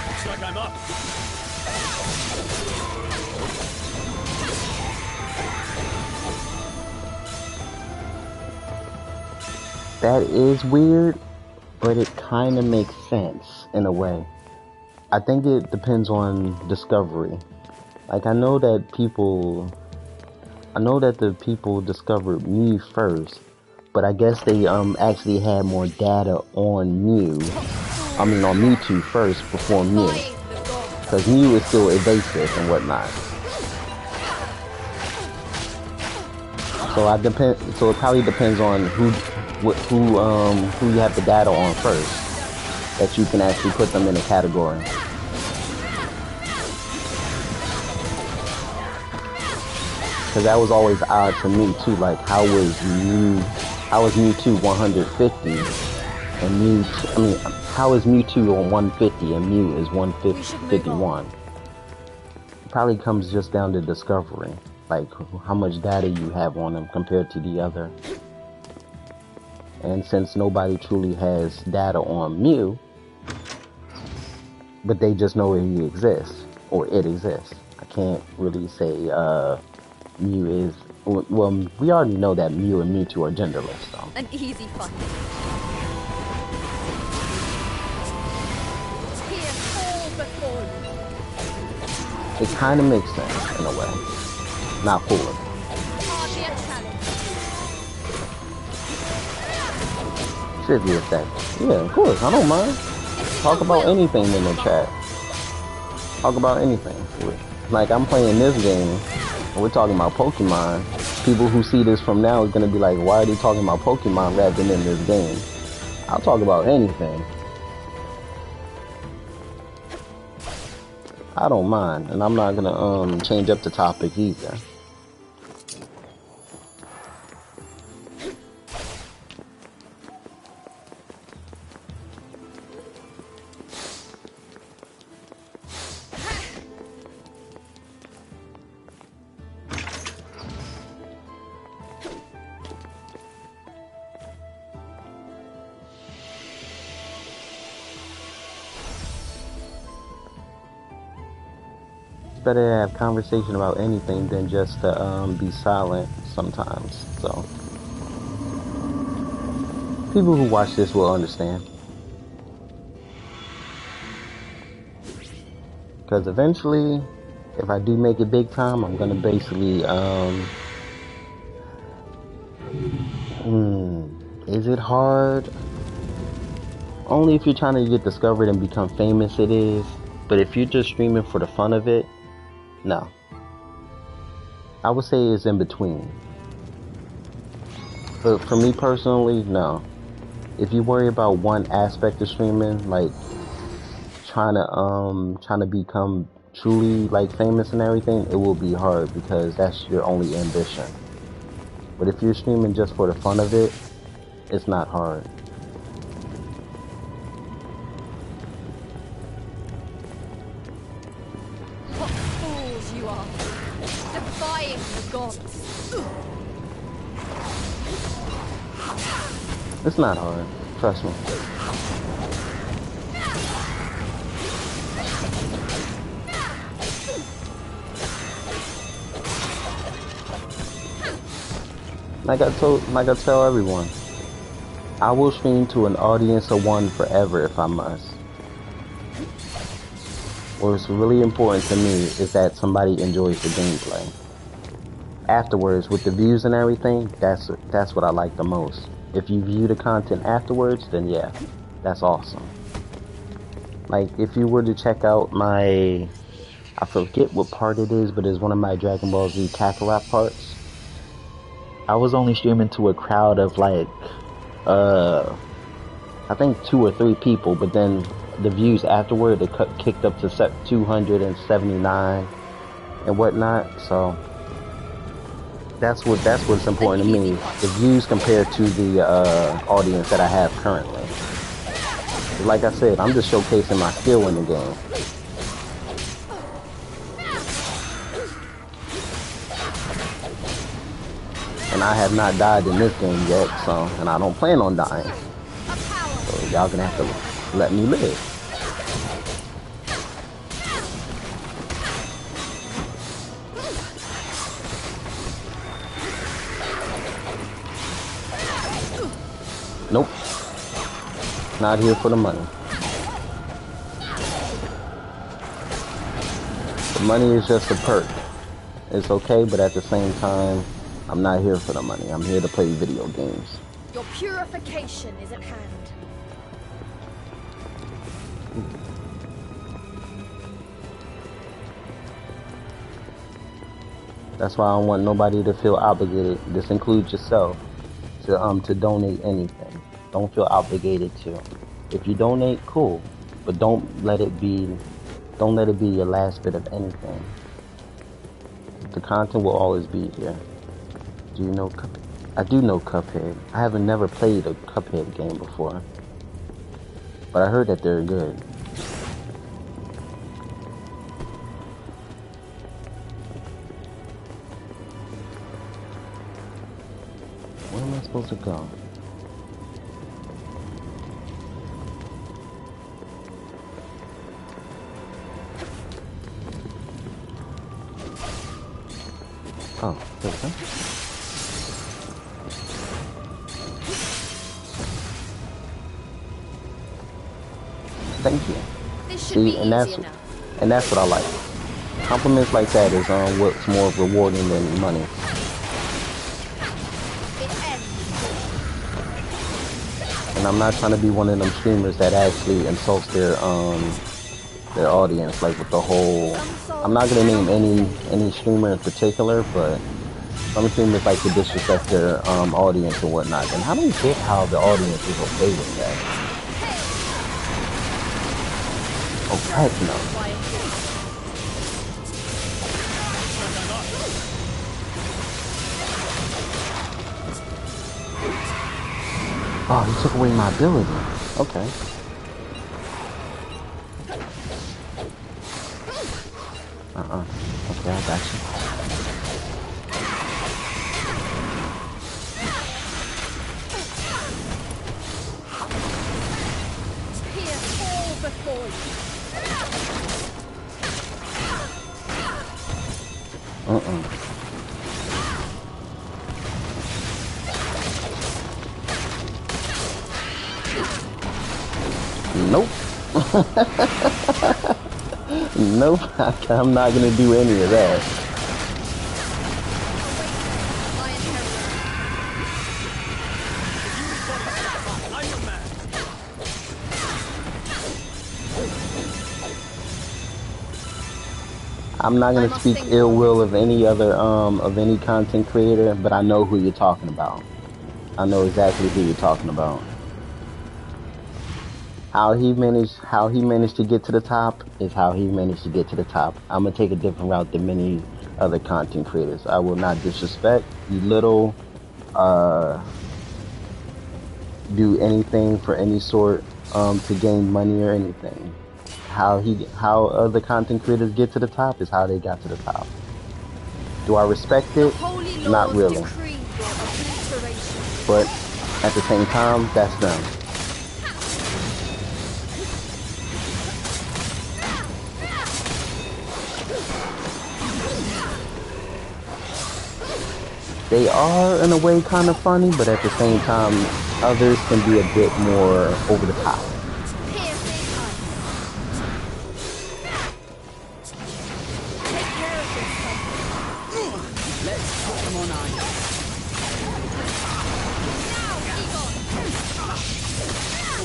Looks like I'm up. That is weird, but it kind of makes sense in a way. I think it depends on discovery. Like, I know that the people discovered Mew first, but I guess they actually had more data on on Mewtwo first before Mew. Because Mew is still evasive and whatnot. So it probably depends on who you have the data on first, that you can actually put them in a category. Because that was always odd to me too. Like, how was Mewtwo 150 and how is Mewtwo on 150 and Mew is 151? It probably comes just down to discovery, like how much data you have on them compared to the other. And since nobody truly has data on Mew, but they just know he exists, or it exists. I can't really say Mew is... Well, we already know that Mew and Mewtwo are genderless, so... An easy fight. It kind of makes sense in a way. Not fully. Trivia section. Yeah, of course. I don't mind. Talk about anything in the chat. Talk about anything. Like, I'm playing this game, and we're talking about Pokemon. People who see this from now are going to be like, why are they talking about Pokemon rather than in this game? I'll talk about anything. I don't mind, and I'm not going to change up the topic either. Better to have conversation about anything than just to be silent sometimes. So people who watch this will understand, because eventually, if I do make it big time, I'm gonna basically is it hard? Only if you're trying to get discovered and become famous it is. But if you're just streaming for the fun of it, no. I would say it's in between. But for me personally, no. If you worry about one aspect of streaming, like trying to become truly like famous and everything, it will be hard because that's your only ambition. But if you're streaming just for the fun of it, it's not hard. It's not hard, trust me. Like I tell everyone, I will stream to an audience of one forever if I must. What's really important to me is that somebody enjoys the gameplay. Afterwards, with the views and everything, that's what I like the most. If you view the content afterwards, then yeah, that's awesome. Like, if you were to check out my, I forget what part it is, but it's one of my Dragon Ball Z Kakarot parts. I was only streaming to a crowd of like, I think 2 or 3 people, but then the views afterward, they kicked up to 279 and whatnot, so that's what's important to me, the views compared to the audience that I have currently. Like I said, I'm just showcasing my skill in the game. And I have not died in this game yet, so, and I don't plan on dying. So y'all gonna have to let me live. Nope. Not here for the money. The money is just a perk. It's okay, but at the same time, I'm not here for the money. I'm here to play video games. Your purification is at hand. That's why I don't want nobody to feel obligated. This includes yourself. To donate anything. Don't feel obligated to. If you donate, cool, but don't let it be your last bit of anything. The content will always be here. Do you know Cuphead? I do know Cuphead. I haven't never played a Cuphead game before, but I heard that they're good. Where am I supposed to go? Oh, there we go. Thank you. This should See, be and easy enough. And that's what I like. Compliments like that is what's more rewarding than money. And I'm not trying to be one of them streamers that actually insults their audience, like with the whole. I'm not gonna name any streamer in particular, but some streamers like to disrespect their audience and whatnot. And I don't get how the audience is okay with that. Oh heck no. Oh, he took away my ability. Okay. Okay, I got you. Nope. Nope, I'm not gonna do any of that. I'm not gonna speak ill will of any other of any content creator, but I know who you're talking about. I know exactly who you're talking about. How he managed to get to the top is how he managed to get to the top. I'm gonna take a different route than many other content creators. I will not disrespect, belittle, do anything for any sort to gain money or anything. How other content creators get to the top is how they got to the top. Do I respect it? Not really. But at the same time, that's them. They are, in a way, kind of funny, but at the same time, others can be a bit more over the top.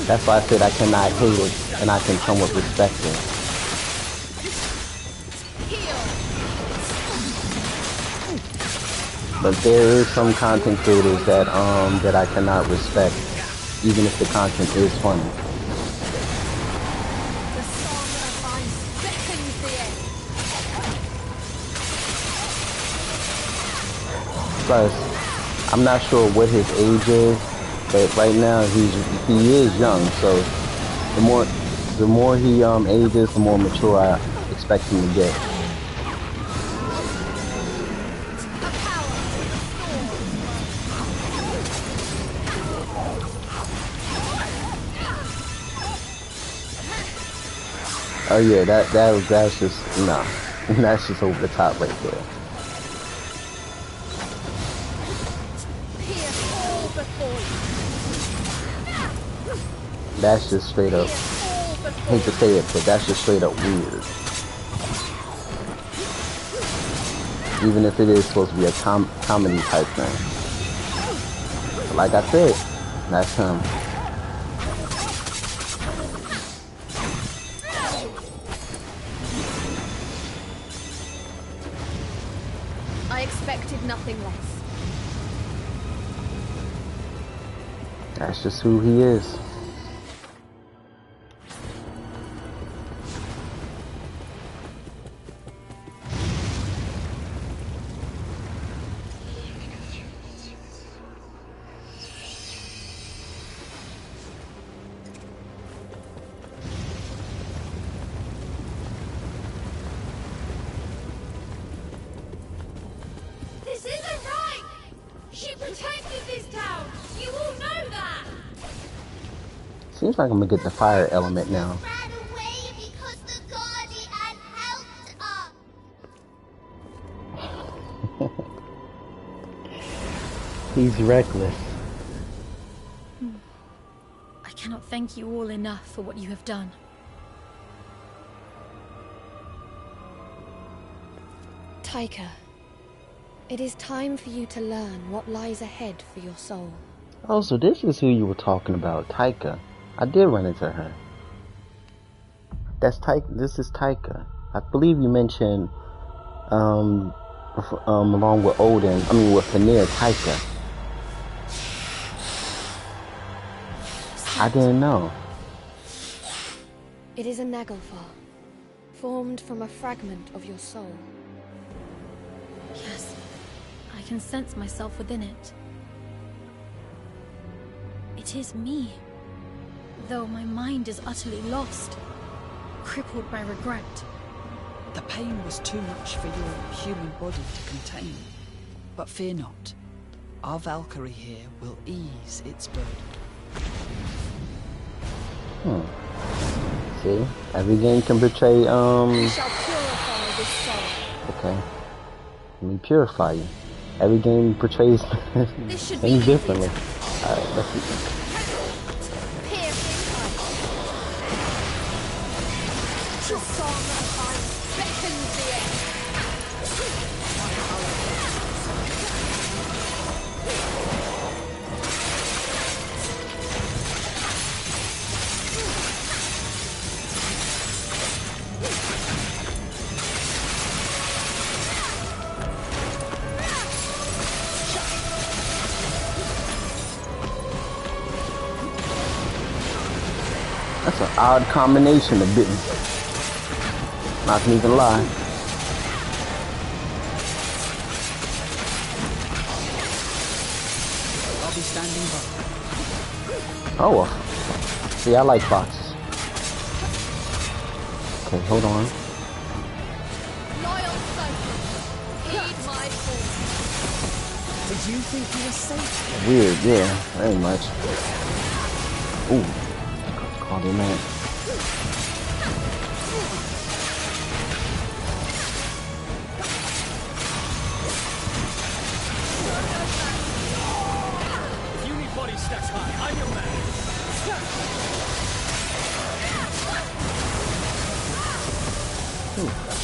That's why I said I cannot hate it, and I can somewhat respect it. But there is some content creators that that I cannot respect, even if the content is funny. Plus, I'm not sure what his age is, but right now he is young. So the more he ages, the more mature I expect him to get. Oh yeah, that's just nah. That's just over the top right there. That's just straight up. Hate to say it, but that's just straight up weird. Even if it is supposed to be a comedy type thing. But like I said, that's him. I expected nothing less. That's just who he is. Seems like I'm gonna get the fire element now. He's reckless. I cannot thank you all enough for what you have done. Taika, it is time for you to learn what lies ahead for your soul. Oh, so this is who you were talking about, Taika. I did run into her. That's Taika. This is Taika. I believe you mentioned, along with Odin, with Fenrir, Taika. I didn't know. It is a Naglfar, formed from a fragment of your soul. Yes, I can sense myself within it. It is me, though my mind is utterly lost, crippled by regret. The pain was too much for your human body to contain. But fear not. Our Valkyrie here will ease its burden. See? Every game can portray, We shall purify this soul. Okay. Let me purify you. Every game portrays This should things be differently. Alright, let's see. Piercing eyes. The song of ice beckons the air. That's an odd combination of bitten. Not gonna even lie. I'll be standing by. Oh, well. See, I like foxes. Okay, hold on. Loyal soldier, heed my call. Did you think you were safe? Weird, yeah, very much. Ooh, called him out. If you need body stats high, I'm your man.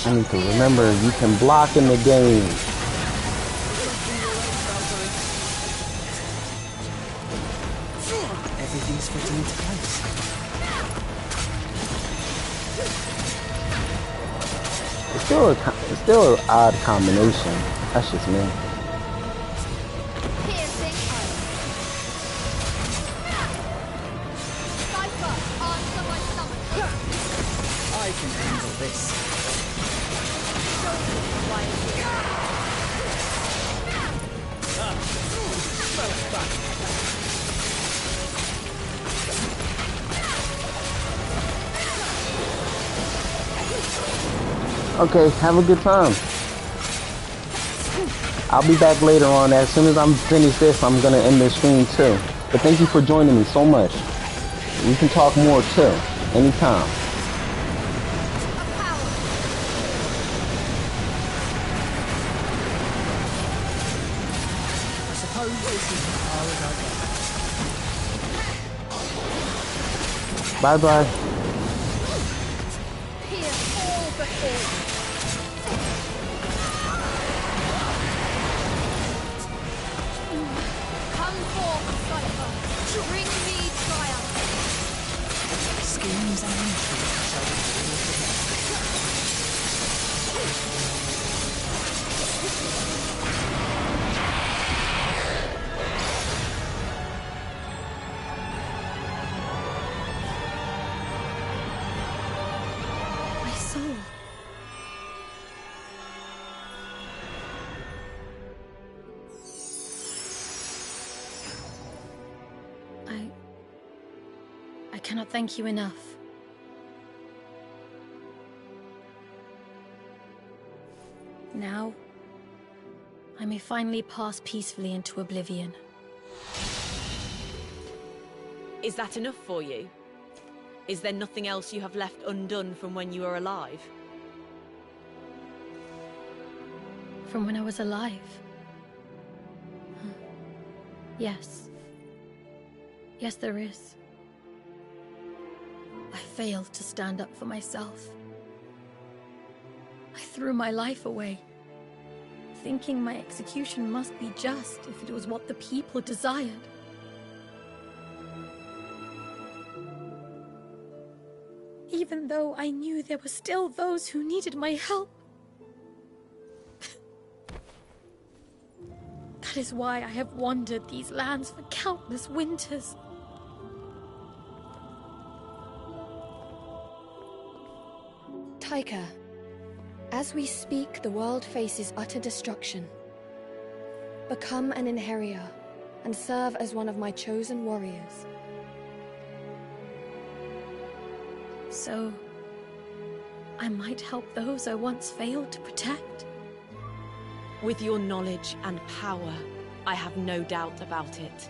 I need to remember you can block in the game. Everything's fitting into place. It's still an odd combination. That's just me. Piercing eyes. Cypher, answer my summons. I can handle this. Show me why it is. Okay, have a good time. I'll be back later on. As soon as I'm finished this, I'm gonna end the stream too. But thank you for joining me so much. We can talk more too, anytime. I suppose this is as far as I go. Bye bye. Pierce all before you. Come forth, Cypher. Bring me triumph. Schemes and intrigues shall be all together. My soul. I cannot thank you enough. Now, I may finally pass peacefully into oblivion. Is that enough for you? Is there nothing else you have left undone from when you were alive? From when I was alive? Huh. Yes. Yes, there is. I failed to stand up for myself. I threw my life away, thinking my execution must be just if it was what the people desired. Even though I knew there were still those who needed my help. That is why I have wandered these lands for countless winters. Taika, as we speak, the world faces utter destruction. Become an Inheritor and serve as one of my chosen warriors. So, I might help those I once failed to protect. With your knowledge and power, I have no doubt about it.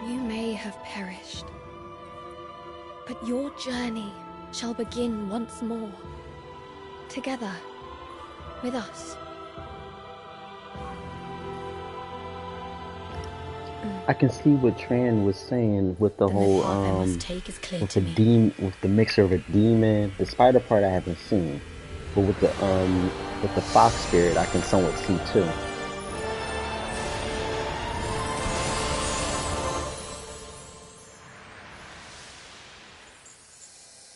You may have perished, but your journey shall begin once more. Together, with us. I can see what Tran was saying with the whole with the mixture of a demon. The spider part I haven't seen, but with the fox spirit I can somewhat see too.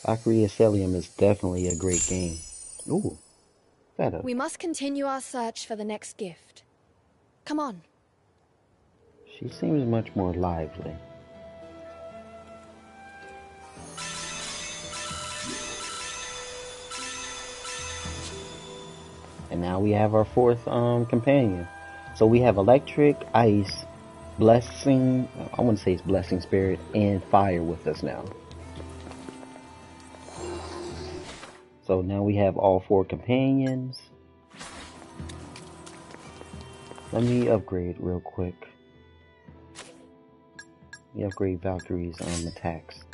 Valkyrie Elysium is definitely a great game. Ooh, better. We must continue our search for the next gift. Come on. She seems much more lively. And now we have our fourth companion. So we have electric, ice, blessing, I wouldn't say it's blessing spirit, and fire with us now. So now we have all four companions. Let me upgrade real quick. Let me upgrade Valkyrie's attacks.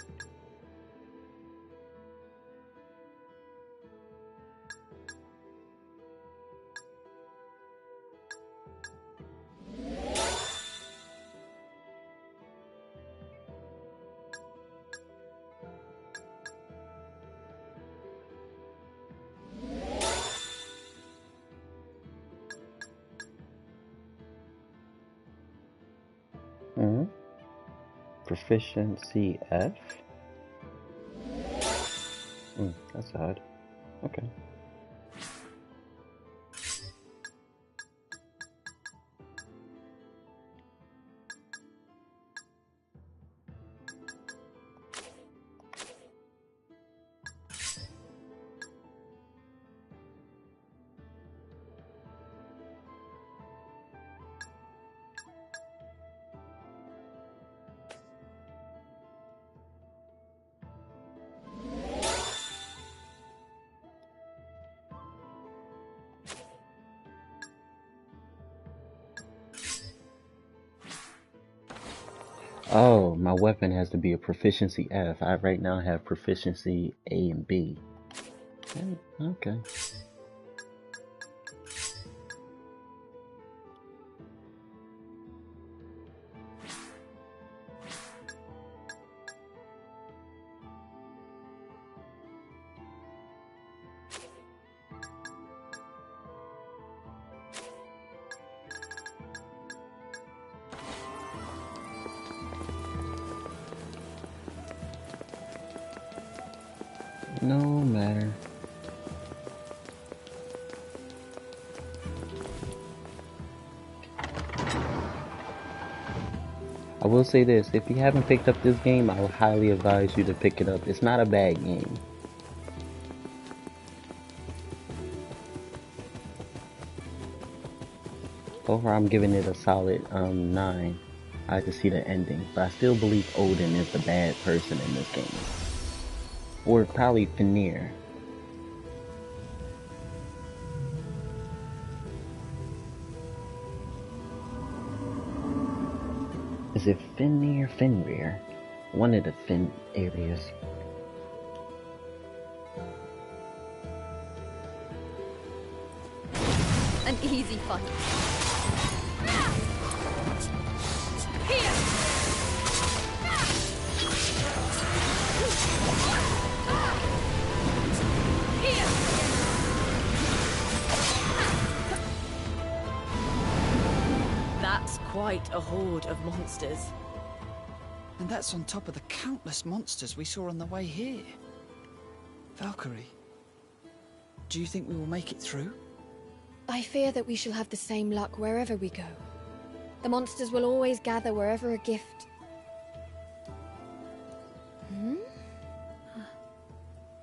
Proficiency F? That's odd. Okay. Oh, my weapon has to be a proficiency F. I right now have proficiency A and B. Okay. No matter. I will say this, if you haven't picked up this game, I would highly advise you to pick it up. It's not a bad game. Overall, I'm giving it a solid 9. I have to see the ending, but I still believe Odin is the bad person in this game. Or probably Fenrir. Is it Fenrir? Fenrir? One of the Fen areas. an easy fight. That's quite a horde of monsters. And that's on top of the countless monsters we saw on the way here. Valkyrie, do you think we will make it through? I fear that we shall have the same luck wherever we go. The monsters will always gather wherever a gift...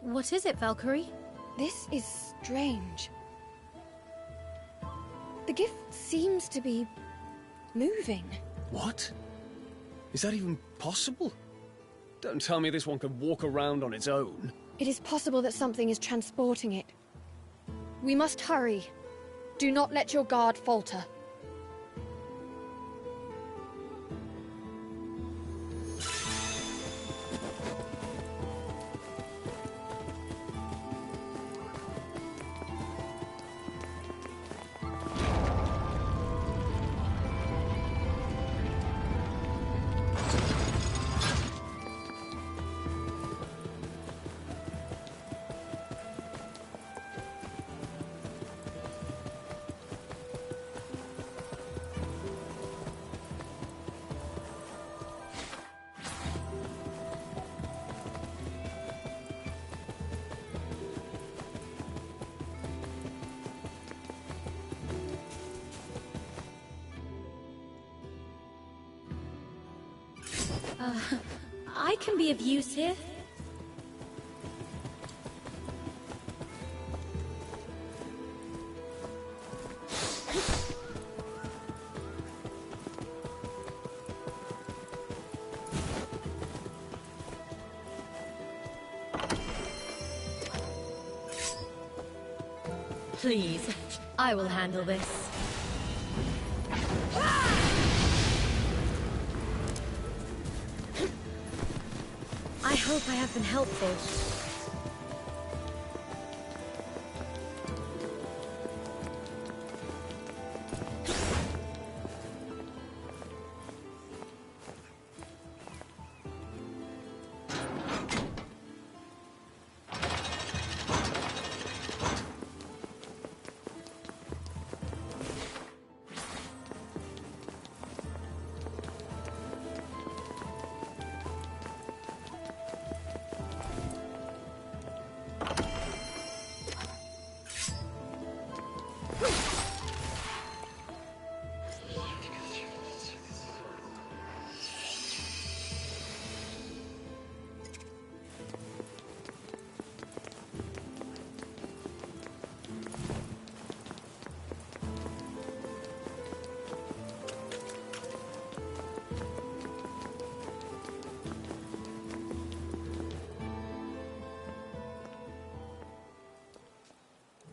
What is it, Valkyrie? This is strange. The gift seems to be moving. What? Is that even possible? Don't tell me this one can walk around on its own. It is possible that something is transporting it. We must hurry. Do not let your guard falter. I can be of use here. Please, I will handle this. I hope I have been helpful.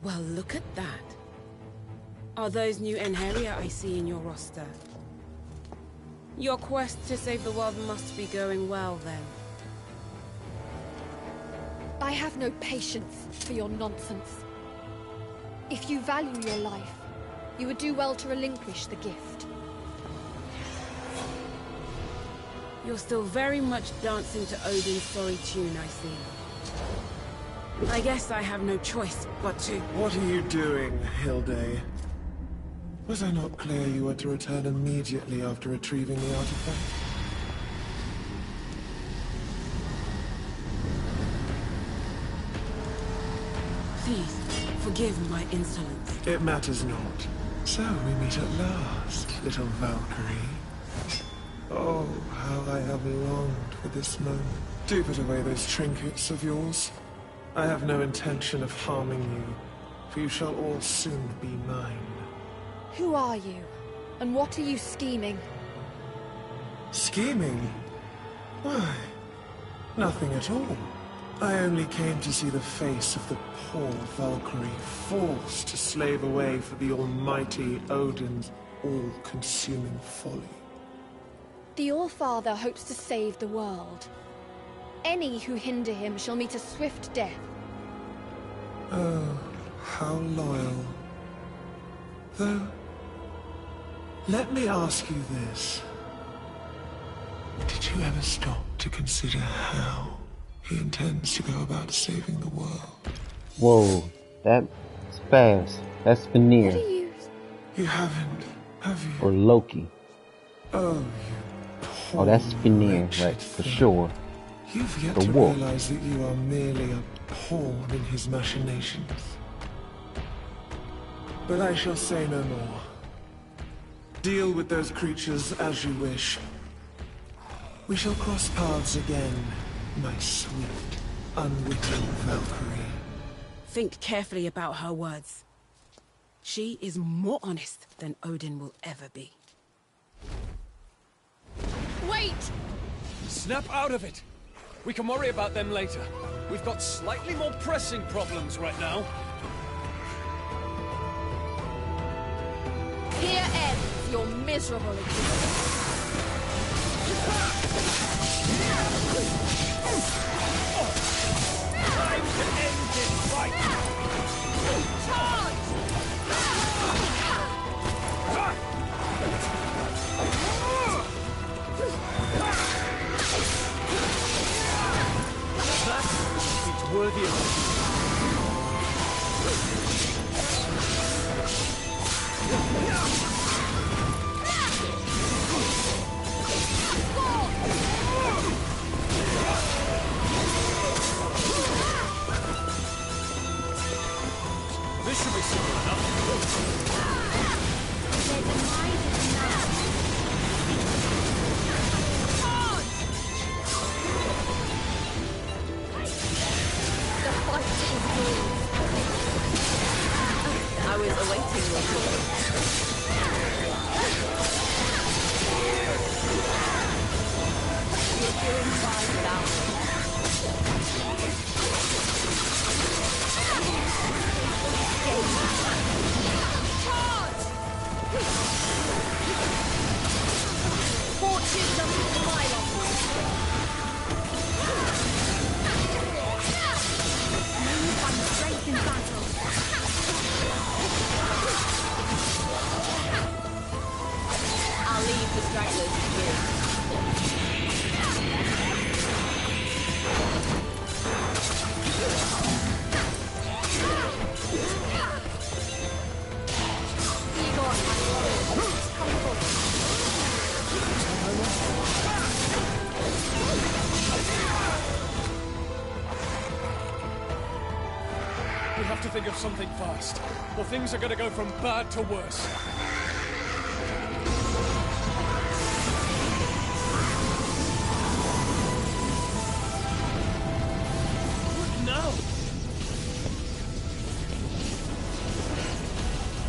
Well, look at that. Are those new Enheria I see in your roster? Your quest to save the world must be going well, then. I have no patience for your nonsense. If you value your life, you would do well to relinquish the gift. You're still very much dancing to Odin's sorry tune, I see. I guess I have no choice but to... What are you doing, Hilde? Was I not clear you were to return immediately after retrieving the artifact? Please, forgive my insolence. It matters not. So we meet at last, little Valkyrie. Oh, how I have longed for this moment. Do put away those trinkets of yours. I have no intention of harming you, for you shall all soon be mine. Who are you? And what are you scheming? Scheming? Why, nothing at all. I only came to see the face of the poor Valkyrie forced to slave away for the almighty Odin's all-consuming folly. The All-Father hopes to save the world. Any who hinder him shall meet a swift death. Oh, how loyal. Though, let me ask you this. Did you ever stop to consider how he intends to go about saving the world? Whoa, that's fast. That's Veneer. What are you... You haven't, have you? Or Loki. Oh, you poor Oh, that's Veneer, wretched right, for thing. sure. You've yet The to wolf. realize that you are merely a pawn in his machinations. But I shall say no more. Deal with those creatures as you wish. We shall cross paths again, my sweet, unwitting Valkyrie. Think carefully about her words. She is more honest than Odin will ever be. Wait! Snap out of it! We can worry about them later. We've got slightly more pressing problems right now. Here ends your miserable existence. Time to end this fight! Charge! It's worthy of this should be simple enough. The fight is yours. I was awaiting your call. You're doing fine without me. Fortune doesn't smile on you. You find strength in battle. I'll leave the stragglers to you. Igor, my lord. Come forward. We have to think of something fast, or things are gonna go from bad to worse. What now?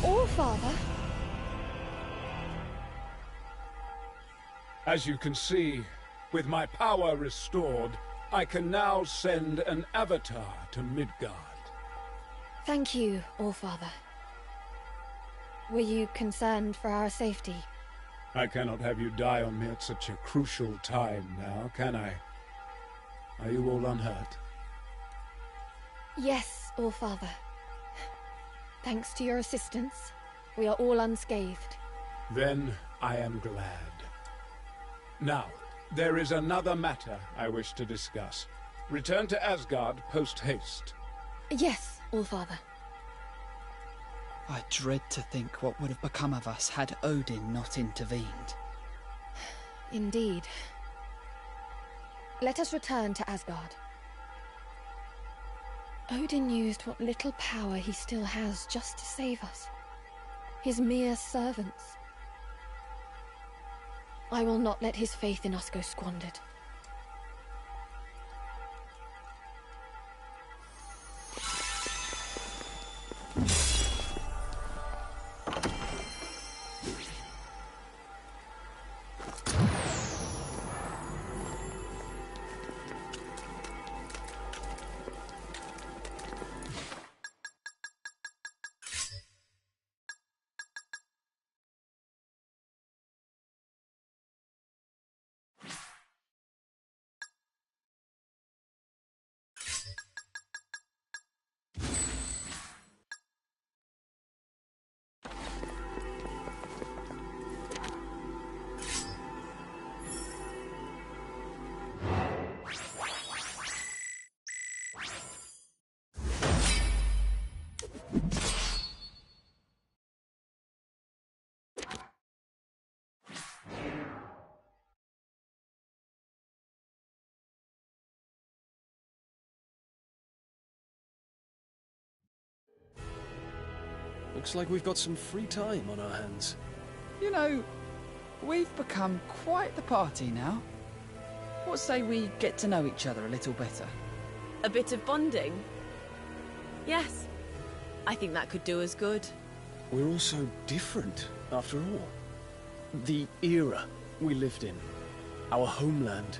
All father. As you can see, with my power restored, I can now send an avatar to Midgard. Thank you, All Father. Were you concerned for our safety? I cannot have you die on me at such a crucial time now, can I? Are you all unhurt? Yes, All Father. Thanks to your assistance, we are all unscathed. Then I am glad. Now, there is another matter I wish to discuss. Return to Asgard post-haste. Yes, All Father. I dread to think what would have become of us had Odin not intervened. Indeed. Let us return to Asgard. Odin used what little power he still has just to save us. His mere servants. I will not let his faith in us go squandered. Looks like we've got some free time on our hands. You know, we've become quite the party now. What say we get to know each other a little better? A bit of bonding? Yes. I think that could do us good. We're all so different, after all. The era we lived in, our homeland.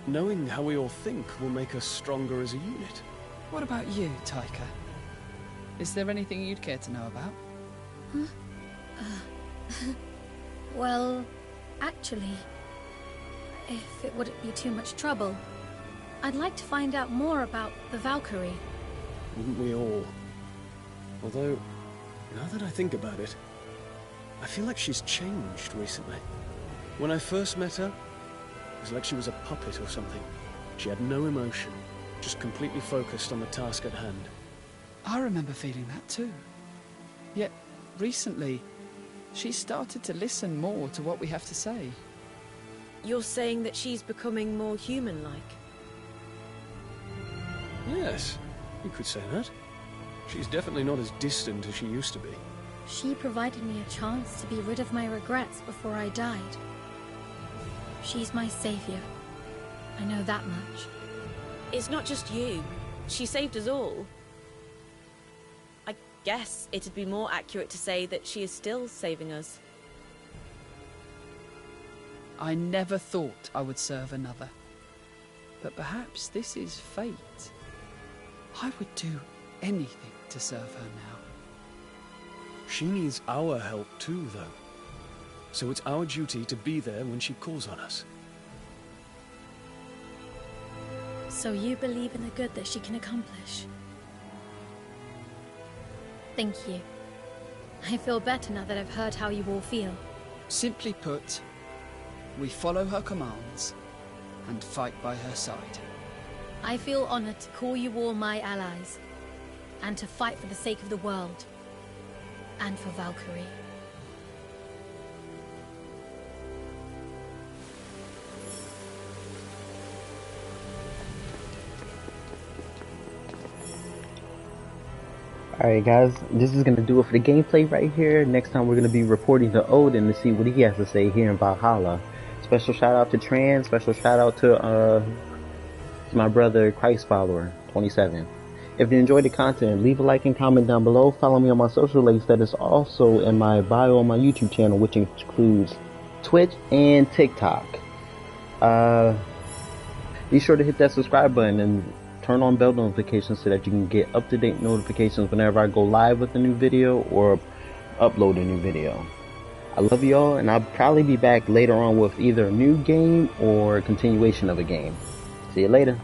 Knowing how we all think will make us stronger as a unit. What about you, Taika? Is there anything you'd care to know about? Well, actually, if it wouldn't be too much trouble, I'd like to find out more about the Valkyrie. Wouldn't we all? Although, now that I think about it, I feel like she's changed recently. When I first met her, it was like she was a puppet or something. She had no emotion, just completely focused on the task at hand. I remember feeling that too. Yet, recently, she started to listen more to what we have to say. You're saying that she's becoming more human-like? Yes, you could say that. She's definitely not as distant as she used to be. She provided me a chance to be rid of my regrets before I died. She's my savior. I know that much. It's not just you. She saved us all. I guess it'd be more accurate to say that she is still saving us. I never thought I would serve another. But perhaps this is fate. I would do anything to serve her now. She needs our help too, though. So it's our duty to be there when she calls on us. So you believe in the good that she can accomplish? Thank you. I feel better now that I've heard how you all feel. Simply put, we follow her commands and fight by her side. I feel honored to call you all my allies, and to fight for the sake of the world, and for Valkyrie. Alright guys, this is going to do it for the gameplay right here. Next time we're going to be reporting to Odin to see what he has to say here in Valhalla. Special shout out to Tran, special shout out to my brother Christ Follower 27. If you enjoyed the content, leave a like and comment down below. Follow me on my social links that is also in my bio on my YouTube channel, which includes Twitch and TikTok. Be sure to hit that subscribe button and turn on bell notifications so that you can get up-to-date notifications whenever I go live with a new video or upload a new video. I love you all, and I'll probably be back later on with either a new game or a continuation of a game. See you later.